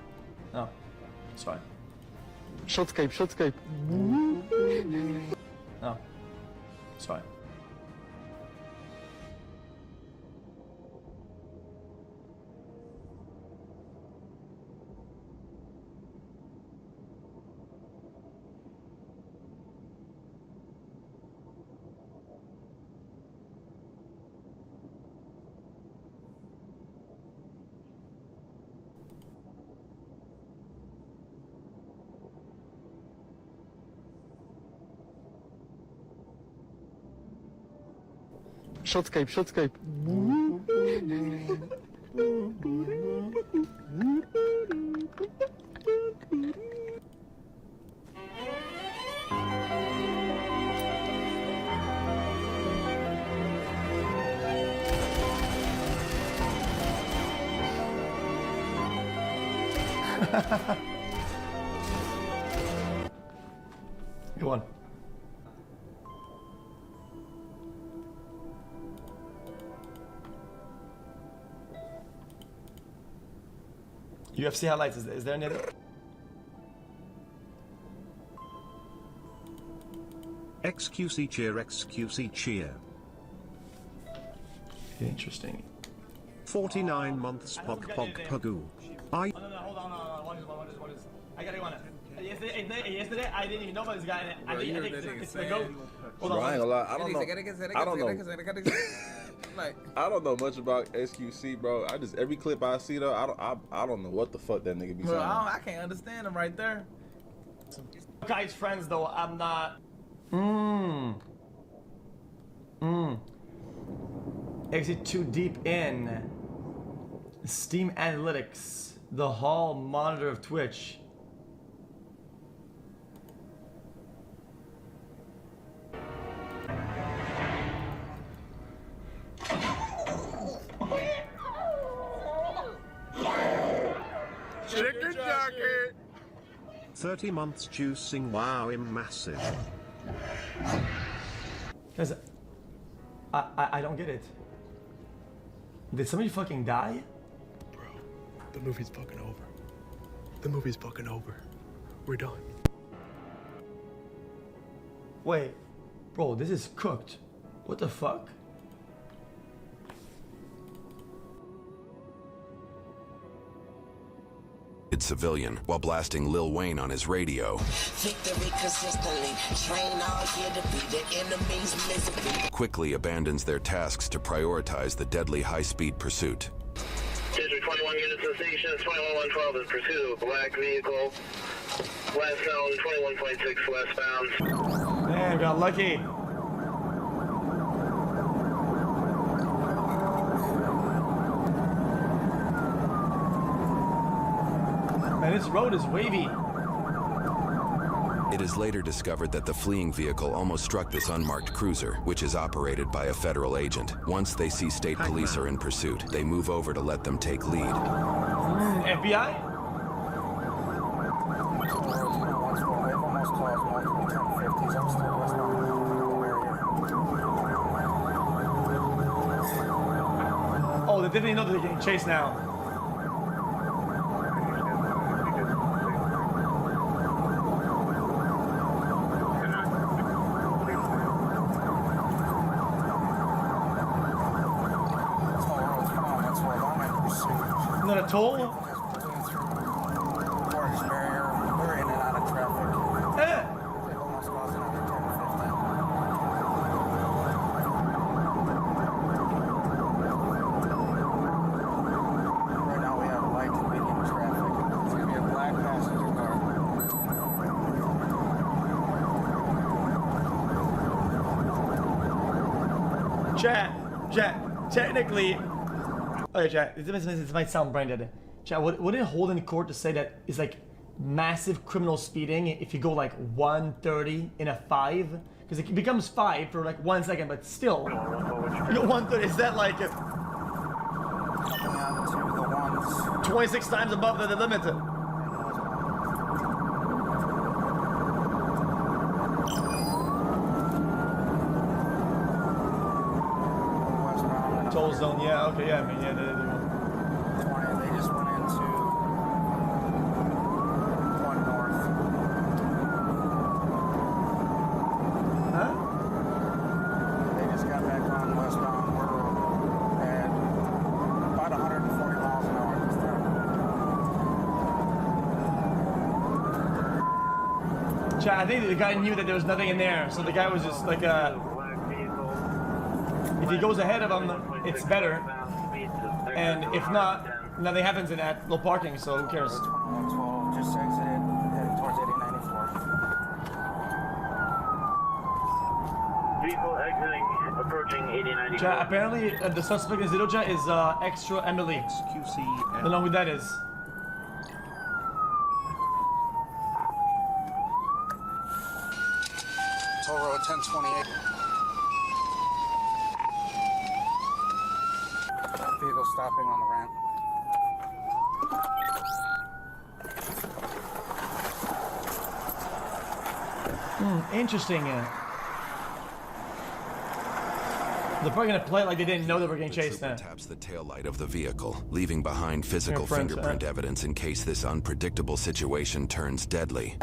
No, it's fine. Shotscape, shotscape. No, it's fine. Shotscape, shotscape. Go on. UFC highlights, is there any other? XQC cheer, XQC cheer. Interesting. 49 months pog pog pagoo. I. Oh, no, hold on. What is? I got it on it. Yesterday, I didn't even know about this guy. I think it's the GOAT. Hold on. Bro, I ain't gonna lie. I don't know. I don't know much about SQC, bro. Every clip I see though, I don't know what the fuck that nigga be saying. I can't understand him right there. Guys, friends though, I'm not. Exit too deep in. Steam Analytics, the hall monitor of Twitch. Chicken jacket. 30 months juicing. Wow, I'm massive. Guys, I don't get it. Did somebody fucking die? Bro, the movie's fucking over. The movie's fucking over. We're done. Wait, bro, this is cooked. What the fuck? Civilian while blasting Lil Wayne on his radio. Victory consistently. Train all here to be the enemy's misery. Quickly abandons their tasks to prioritize the deadly high-speed pursuit. District 21 units to the station, 21112 in pursuit of a black vehicle. Last zone 21.6 westbound. Man, got lucky. Man, this road is wavy. It is later discovered that the fleeing vehicle almost struck this unmarked cruiser, which is operated by a federal agent. Once they see state police are in pursuit, they move over to let them take lead. FBI? Oh, they definitely know that they're getting chased now. Not a toll? We're in and out of traffic. Eh. Right now we have light to medium traffic. It's gonna be a black passenger car. Chat, technically. Okay, chat, this might sound brain dead. Chat, would it hold in court to say that it's like massive criminal speeding if you go like 130 in a 5? Because it becomes 5 for like 1 second, but still. You go 130, is that like 26 times above the limit? Toll zone, yeah, okay, yeah, I mean, yeah, they just went into 1 north. Huh? They just got back on westbound. We're at about 140 miles an hour this time. Chat, I think the guy knew that there was nothing in there, so the guy was just like if he goes ahead of him, it's better. And if not, nothing happens in that low parking, so who cares? 2112 just exited, heading towards 8094. Vehicle exiting, approaching 8094. Chat, apparently the suspect in Zidoja is Extra Emily. I don't know who that is. Toll Road 1028. Vehicle stopping on the ramp. Interesting. They're probably gonna play it like they didn't know they were getting chased now. Taps the taillight of the vehicle, leaving behind physical Fingerprints, fingerprint evidence in case this unpredictable situation turns deadly.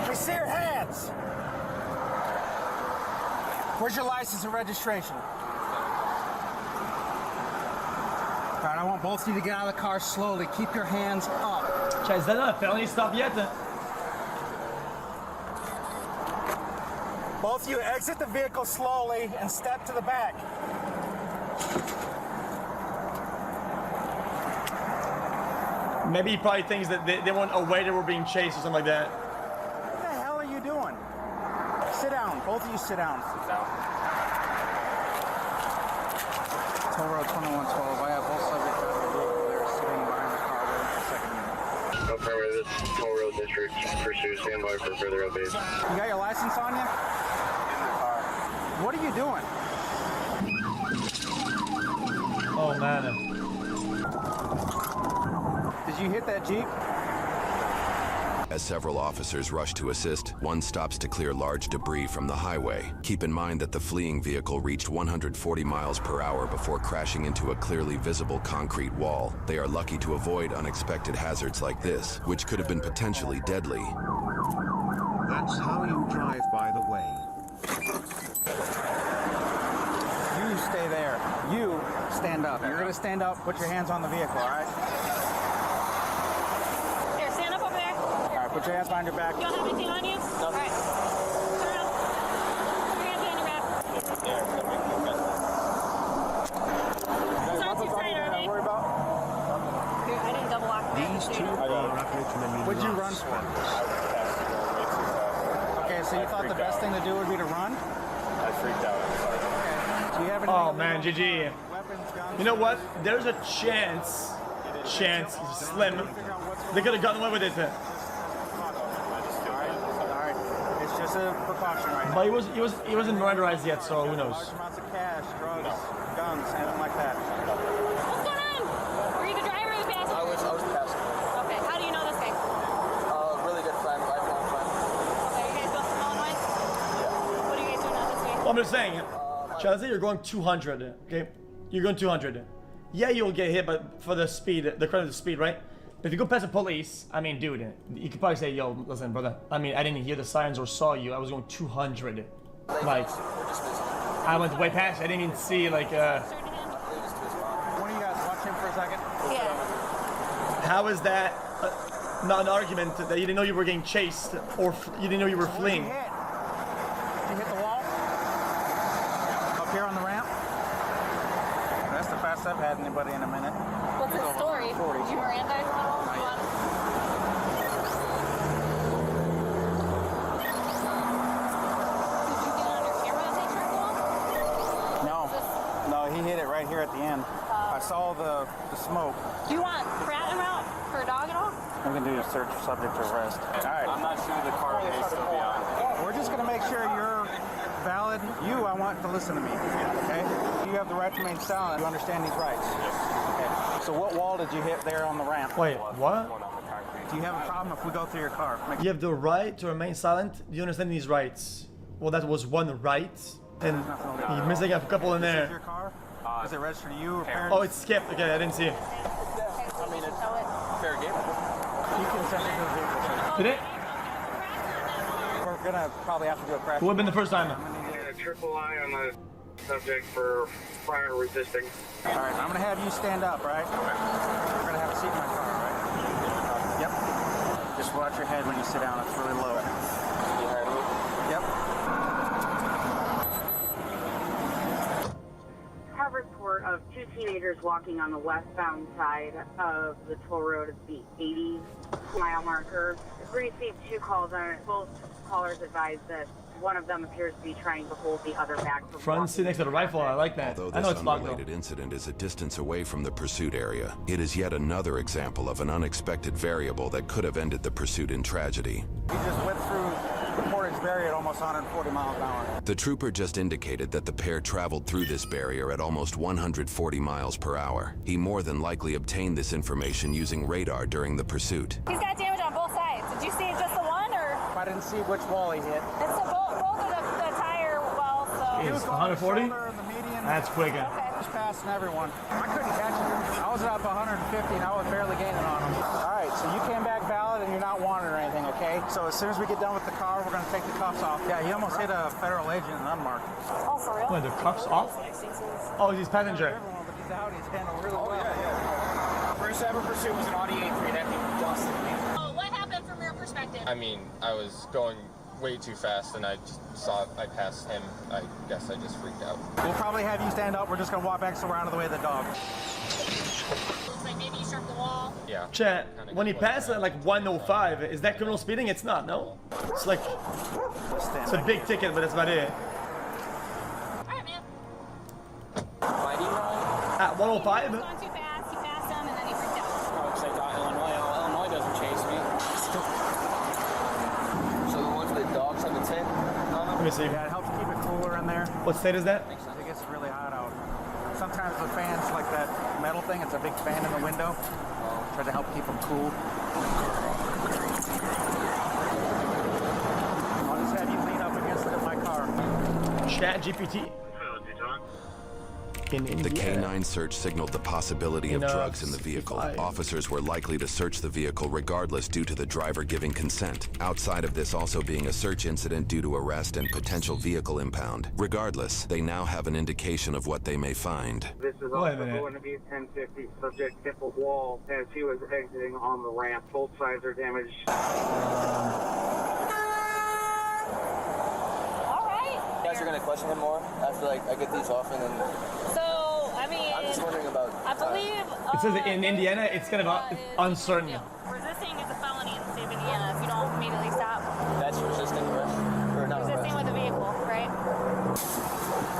We see your hands. Where's your license and registration? All right, I want both of you to get out of the car slowly. Keep your hands up. Cioè, is that not a felony stop yet? Both of you exit the vehicle slowly and step to the back. Maybe he probably thinks that they weren't aware they were being chased or something like that. What the hell are you doing? Sit down. Both of you sit down. Sit down. Toll Road 2112. I have both subjects out of the vehicle. They're sitting behind the car waiting for a second unit. Affirmative, this is Toll Road District. Pursue, stand by for further updates. You got your license on you? In the car. What are you doing? Oh, man. Did you hit that Jeep? As several officers rush to assist, one stops to clear large debris from the highway. Keep in mind that the fleeing vehicle reached 140 miles per hour before crashing into a clearly visible concrete wall. They are lucky to avoid unexpected hazards like this, which could have been potentially deadly. That's how you drive, by the way. You stay there. You stand up. You're gonna stand up, put your hands on the vehicle, all right? Here, stand up over there. All right, put your hands behind your back. You don't have anything on you? All right. Turn around. Put your hands behind your back. Those aren't too tight, are they? Worry about? Here, I didn't double lock. These two What'd you run for? Okay, so you thought the best thing to do would be to run? I freaked out. Do you have any Oh, man, GG. You know what? There's a chance, slim, they could have gotten away with it. All right. It's just a precaution right now. But he wasn't murderized yet, so who knows? Large amounts of cash, drugs, guns, anything like that. What's going on? Were you the driver or the passenger? I was the passenger. Okay, how do you know this guy? Really good friend, lifelong friend. Okay, you guys both phone line? Yeah. What are you guys doing on this way? Well, I'm just saying, Chad, let's say you're going 200, okay? You're going 200. Yeah, you'll get hit, but for the speed, the credit of the speed, right? But if you go past the police, I mean, dude, you could probably say, yo, listen, brother, I mean, I didn't hear the sirens or saw you. I was going 200. Like, I went way past. I didn't even see, like, One of you guys watch him for a second? Yeah. how is that not an argument that you didn't know you were getting chased or you didn't know you were fleeing? Did you hit the wall? Up here on the ramp? That's the fastest I've had anybody in a minute. What's the story? Did you Mirandize him at all? No, he hit it right here at the end. I saw the smoke. Do you want rat him out for a dog at all? We can do a search subject to arrest. All right. I'm not sure the car may still be on. We're just gonna make sure you're valid. You, I want to listen to me. Okay? You have the right to remain silent. You understand these rights. Okay. So what wall did you hit there on the ramp? Wait, what? Do you have a problem if we go through your car? You have the right to remain silent. Do you understand these rights? Well, that was one right, and you're missing a couple in Is there. your car? Is it registered to you or parents? Oh, it's skipped. Okay, I didn't see it. I mean, it's fair game. You can send it to the vehicle. Did it? We're gonna probably have to do a crash. Who would have been the first time? Triple I on the subject for prior resisting. All right, I'm gonna have you stand up, right? We're gonna have a seat in my car, right? Yep. Just watch your head when you sit down. It's really low. Yep. Have a report of two teenagers walking on the westbound side of the toll road at the 80-mile marker. We received two calls on it. Both callers advised that one of them appears to be trying to hold the other back from Front seat next to the rifle. I like that. Although I know this it's locked though. unrelated incident is a distance away from the pursuit area, it is yet another example of an unexpected variable that could have ended the pursuit in tragedy. We just went through the Portage Barrier at almost 140 miles an hour. The trooper just indicated that the pair traveled through this barrier at almost 140 miles per hour. He more than likely obtained this information using radar during the pursuit. He's got damage on both sides. Did you see just the one or? I didn't see which wall he hit. It's both of the tire wells, so. is 140. That's quick. Just passing everyone. I couldn't catch him. I was up 150 and I was barely gaining on him. All right, so you came back valid and you're not wanted or anything, okay? So as soon as we get done with the car, we're going to take the cuffs off. Yeah, he almost hit a federal agent in unmarked. Oh, for real? Wait, the cuffs off? Oh, he's passenger. But he's out, he's handled really well. First ever pursuit was an Audi A3 that came just to me. Oh, what happened from your perspective? I mean, I was going way too fast and I just saw I passed him. I guess I just freaked out. We'll probably have you stand up. We're just going to walk back so we're out of the way of the dog. Looks like maybe you struck the wall. Yeah. Chat, when he passed at like 105, is that criminal speeding? It's not, no? It's like, it's a big ticket, but that's about it. Alright, man. At 105? He was going too fast, he passed him, and then he freaked out. Oh, because I thought Illinois doesn't chase me. So the ones with the dogs on the tent? Let me see. Yeah, it helps keep it cooler in there. What state is that? It gets really hot out. Sometimes the fans, like that metal thing, it's a big fan in the window. Try to help keep them cool. I'll just have you lean up against it in my car. Chat GPT. The K9 search signaled the possibility of drugs in the vehicle. Officers were likely to search the vehicle regardless due to the driver giving consent, outside of this also being a search incident due to arrest and potential vehicle impound. Regardless, they now have an indication of what they may find. This is also going to be 1050. Subject hit the wall as he was exiting on the ramp. Both sides are damaged. You guys are going to question him more after I get these off and then... So, I mean... I'm just wondering about... I believe... It says in Indiana, it's kind of uncertain. Resisting is a felony in the state of Indiana if you don't immediately stop. That's resisting arrest? Or not Resisting with a vehicle, right?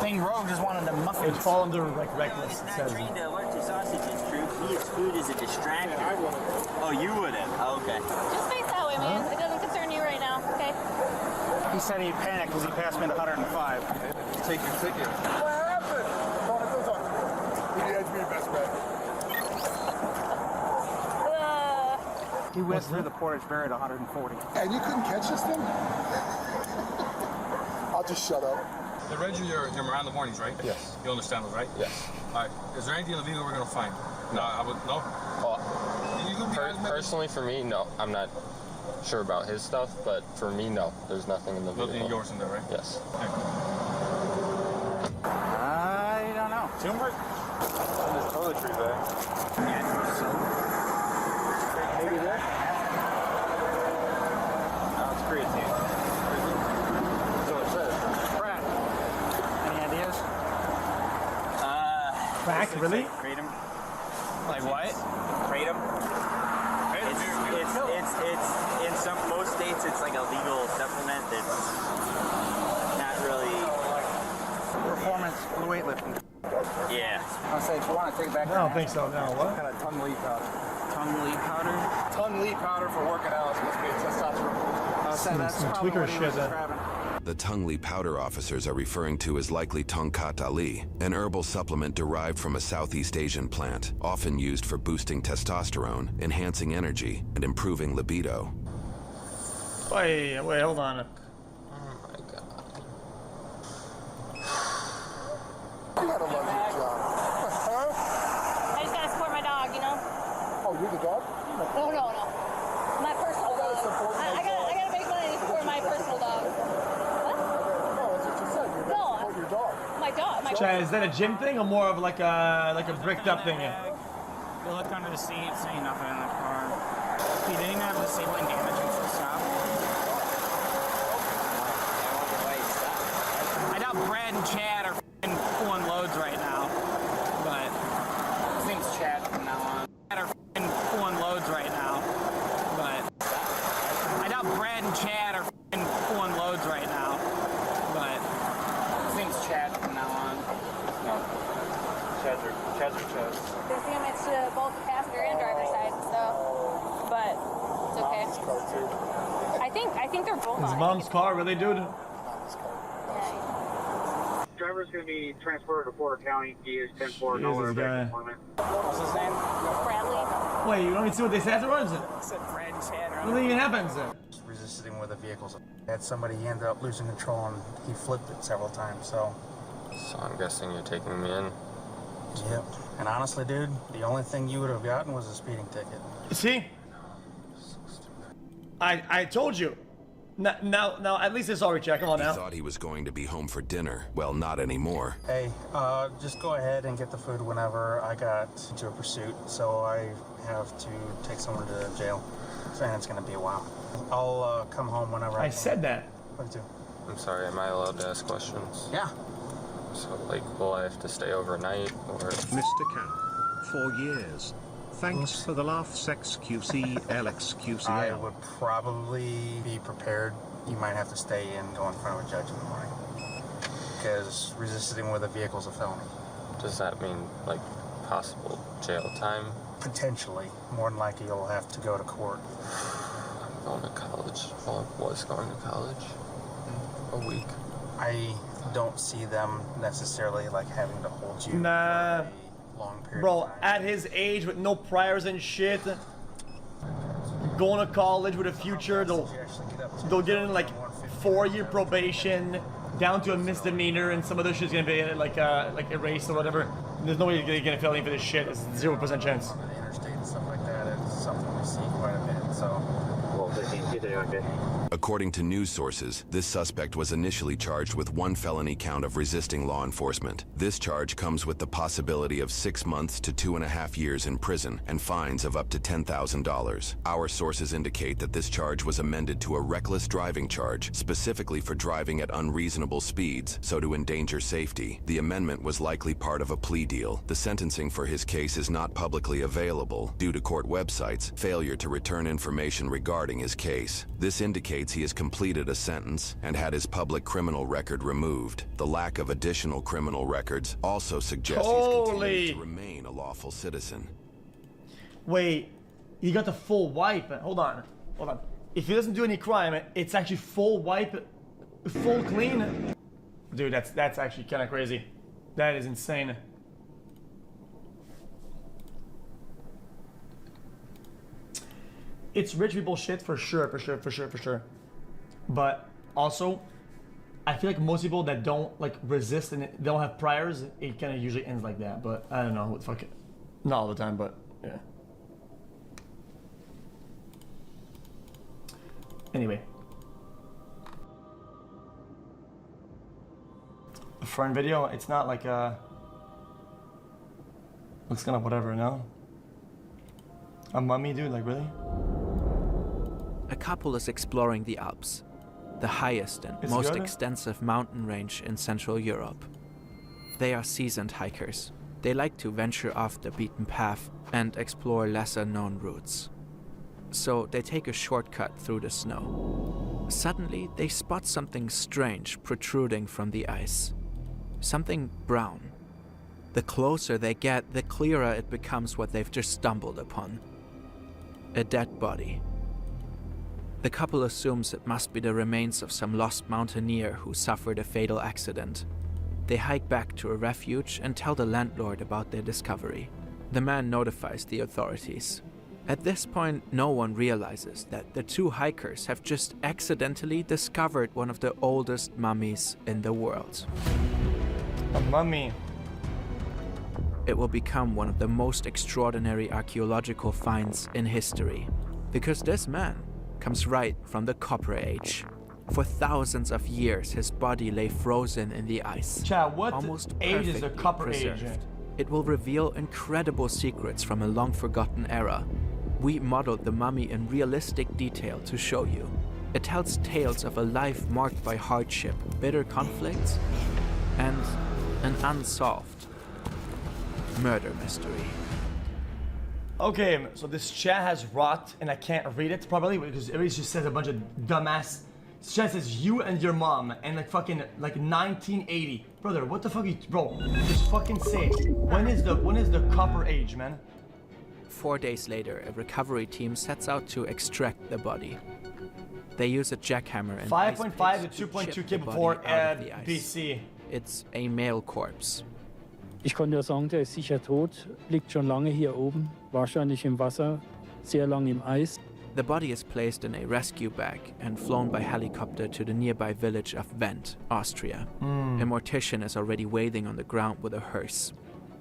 Thing Rogue just wanted to muff it. It fall under like reckless, it says. Trained to alert to sausages, Drew. He is food as a distractor. Oh, you would have? Oh, okay. Just face that way, man. It doesn't concern you right now, okay? He said he panicked because he passed me at 105. Take your ticket. What happened? He had me best bet. He went through the Portage Barrier at 140. And you couldn't catch this thing? I'll just shut up. They read you your Miranda warnings, right? Yes. You understand those, right? Yes. All right. Is there anything in the vehicle we're going to find? No. No? Personally, for me, no. I'm not sure about his stuff, but for me, no. There's nothing in the vehicle. Nothing yours in there, right? Yes. I don't know. Turmeric? On this toiletry bag. Maybe there? No, it's creatine. So it says. Brad, any ideas? Crack, really? Kratom. Like what? Kratom. It's in most states it's like a legal supplement that's not really Performance for the weightlifting. Yeah. I'll say if you want to take it back. I don't think so, no. What? Kind of tongue lead powder. Tongue lead powder? Tongue lead powder for working out. It's supposed to be a testosterone. I'll say that's Some probably tweaker what he was shit then. describing. The Tongli powder officers are referring to as likely Tongkat Ali, an herbal supplement derived from a Southeast Asian plant, often used for boosting testosterone, enhancing energy, and improving libido. Wait, hold on. Oh my god. You gotta love your job. Huh? I just gotta support my dog, you know? Oh, you're the dog? No. My personal dog. I gotta make money to support my personal dog. What? No, that's what you said. You're gonna support your dog. My dog. Chad, is that a gym thing or more of like a bricked up thing? You look under the seat, see nothing in the car. He didn't even have disabling damage and stuff. I doubt Brad and Chad are f***ing pulling loads right now, but his name's Chad from now on. Chad are f***ing pulling loads right now, but I doubt Brad and Chad are f***ing pulling loads right now, but his name's Chad from now on. No. Chads are Chads. There's damage to both the passenger and driver side, so, but it's okay. I think they're both His on. mom's car, really, dude? Driver's going to be transported to Porter County. He is 10-4. No Jesus, guy. employment. What's his name? Bradley. Wait, you don't even see what they say afterwards? I said Brad and Chad. What even happens? Resisting with the vehicles. Had somebody, he ended up losing control and he flipped it several times. So So I'm guessing you're taking me in. Yep. And honestly, dude, the only thing you would have gotten was a speeding ticket. See? I told you. Now, at least it's all right, Jack. Come on now. He thought he was going to be home for dinner. Well, not anymore. Hey, just go ahead and get the food whenever. I got into a pursuit, so I have to take someone to jail. And it's gonna be a while. I'll come home whenever I said that. What do? I'm sorry, am I allowed to ask questions? Yeah. So, like, will I have to stay overnight, or...? Mr. Camp, 4 years. Thanks for the laughs, XQCLXQCL. I would probably be prepared. You might have to stay and go in front of a judge in the morning. Because resisting with a vehicle is a felony. Does that mean, like, possible jail time? Potentially. More than likely you'll have to go to court. I'm going to college. Well, I was going to college in a week. I don't see them necessarily, like, having to hold you Nah. for a long period Bro, of time. at his age with no priors and shit, going to college with a future, they'll get in like 4-year probation, down to a misdemeanor, and some other shit's gonna be like erased or whatever. There's no way you're gonna get a felony for this shit. It's 0% chance. On the interstate and stuff like that, it's something we see quite a bit, so... Well, okay. According to news sources, this suspect was initially charged with 1 felony count of resisting law enforcement. This charge comes with the possibility of 6 months to 2.5 years in prison and fines of up to $10,000. Our sources indicate that this charge was amended to a reckless driving charge, specifically for driving at unreasonable speeds, so to endanger safety. The amendment was likely part of a plea deal. The sentencing for his case is not publicly available due to court websites' failure to return information regarding his case. This indicates he has completed a sentence and had his public criminal record removed. The lack of additional criminal records also suggests he's continued to remain a lawful citizen. Wait, he got the full wipe. Hold on. If he doesn't do any crime, it's actually full wipe, full clean. Dude, that's actually kind of crazy. That is insane. It's rich people shit for sure. But also, I feel like most people that don't like resist and they don't have priors, it kind of usually ends like that. But I don't know what fuck it. Not all the time, but yeah. Anyway. A front video, it's not like looks kind of whatever, no? A mummy, dude, like really? A couple is exploring the Alps, the highest and most extensive mountain range in Central Europe. They are seasoned hikers. They like to venture off the beaten path and explore lesser-known routes. So they take a shortcut through the snow. Suddenly, they spot something strange protruding from the ice. Something brown. The closer they get, the clearer it becomes what they've just stumbled upon. A dead body. The couple assumes it must be the remains of some lost mountaineer who suffered a fatal accident. They hike back to a refuge and tell the landlord about their discovery. The man notifies the authorities. At this point, no one realizes that the 2 hikers have just accidentally discovered one of the oldest mummies in the world. A mummy. It will become one of the most extraordinary archaeological finds in history, because this man comes right from the Copper Age. For thousands of years, his body lay frozen in the ice. Chad, what almost age is the Copper preserved. Age? It will reveal incredible secrets from a long-forgotten era. We modeled the mummy in realistic detail to show you. It tells tales of a life marked by hardship, bitter conflicts, and an unsolved murder mystery. Okay, so this chat has rot, and I can't read it probably because it just says a bunch of dumbass. This chat says you and your mom, and like fucking like 1980, brother. What the fuck, bro? Just fucking say it. When is the Copper Age, man? 4 days later, a recovery team sets out to extract the body. They use a jackhammer and 5.5 to 2.2 km before BC. It's a male corpse. Ich konnte nur sagen, der ist sicher tot, liegt schon lange hier oben, wahrscheinlich im Wasser, sehr lang im Eis. The body is placed in a rescue bag and flown by helicopter to the nearby village of Wendt, Austria. A mortician is already waiting on the ground with a hearse.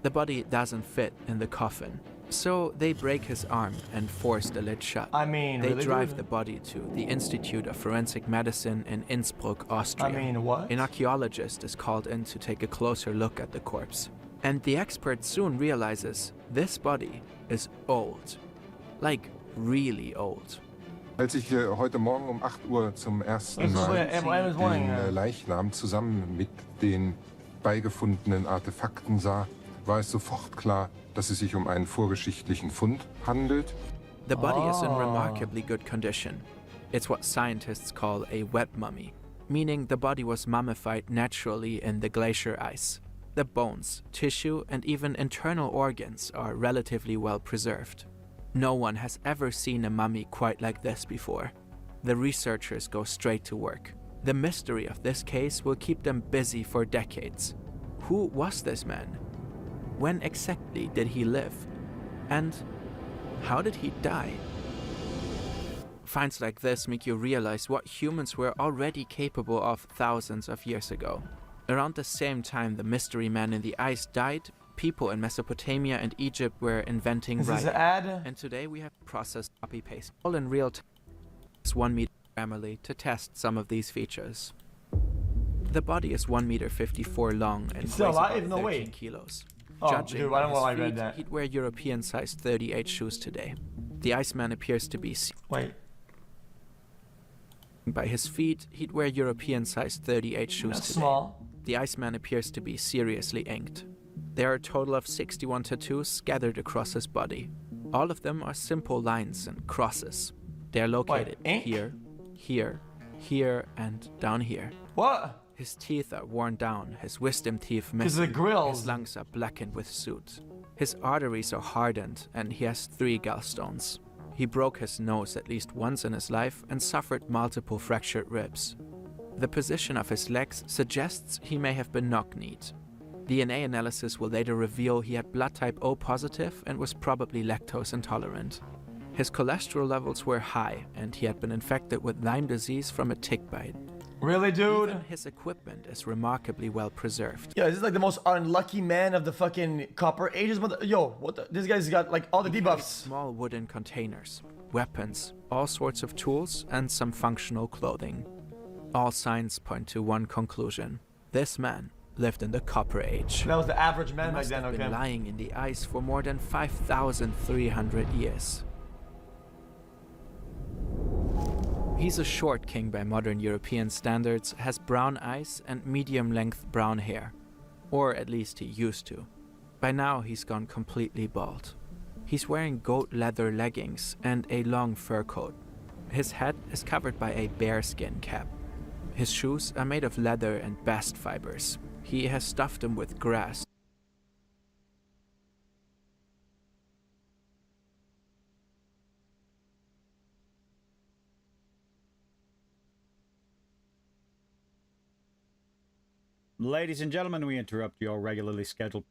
The body doesn't fit in the coffin, so they break his arm and force the lid shut. I mean, they really drive good. the body to the Institute of Forensic Medicine in Innsbruck, Austria. I mean, what? An archaeologist is called in to take a closer look at the corpse. And the expert soon realizes this body is old. Like, really old. Als ich heute Morgen um 8 Uhr zum ersten Mal den Leichnam zusammen mit den beigefundenen Artefakten sah, war es sofort klar, dass es sich einen vorgeschichtlichen Fund handelt. The body is in remarkably good condition. It's what scientists call a wet mummy, meaning the body was mummified naturally in the glacier ice. The bones, tissue, and even internal organs are relatively well preserved. No one has ever seen a mummy quite like this before. The researchers go straight to work. The mystery of this case will keep them busy for decades. Who was this man? When exactly did he live? And how did he die? Finds like this make you realize what humans were already capable of thousands of years ago. Around the same time the mystery man in the ice died, people in Mesopotamia and Egypt were inventing Is this writing. an ad? And today we have processed copy-paste all in real time. It's 1 meter family to test some of these features. The body is 1.54 meters long and It's still weighs alive? about No 13 way. kilos. Oh, Judging dude, by I don't know his why I read feet, that. he'd wear European-sized 38 shoes today. The Iceman appears to be... Wait. By his feet, he'd wear European-sized 38 shoes That's today. small. The Iceman appears to be seriously inked. There are a total of 61 tattoos scattered across his body. All of them are simple lines and crosses. They are located here, here, here, and down here. What? His teeth are worn down, his wisdom teeth 'Cause missing. the grills. His lungs are blackened with soot. His arteries are hardened, and he has 3 gallstones. He broke his nose at least once in his life and suffered multiple fractured ribs. The position of his legs suggests he may have been knock-kneed. DNA analysis will later reveal he had blood type O positive and was probably lactose intolerant. His cholesterol levels were high, and he had been infected with Lyme disease from a tick bite. Really, dude? Even his equipment is remarkably well preserved. Yeah, this is like the most unlucky man of the fucking Copper Ages. Yo, what the? This guy's got like all the debuffs. Small wooden containers, weapons, all sorts of tools, and some functional clothing. All signs point to one conclusion. This man lived in the Copper Age. That was the average man He back must then, have been okay? lying in the ice for more than 5,300 years. He's a short king by modern European standards, has brown eyes and medium-length brown hair. Or at least he used to. By now he's gone completely bald. He's wearing goat leather leggings and a long fur coat. His head is covered by a bearskin cap. His shoes are made of leather and bast fibers. He has stuffed them with grass. Ladies and gentlemen, we interrupt your regularly scheduled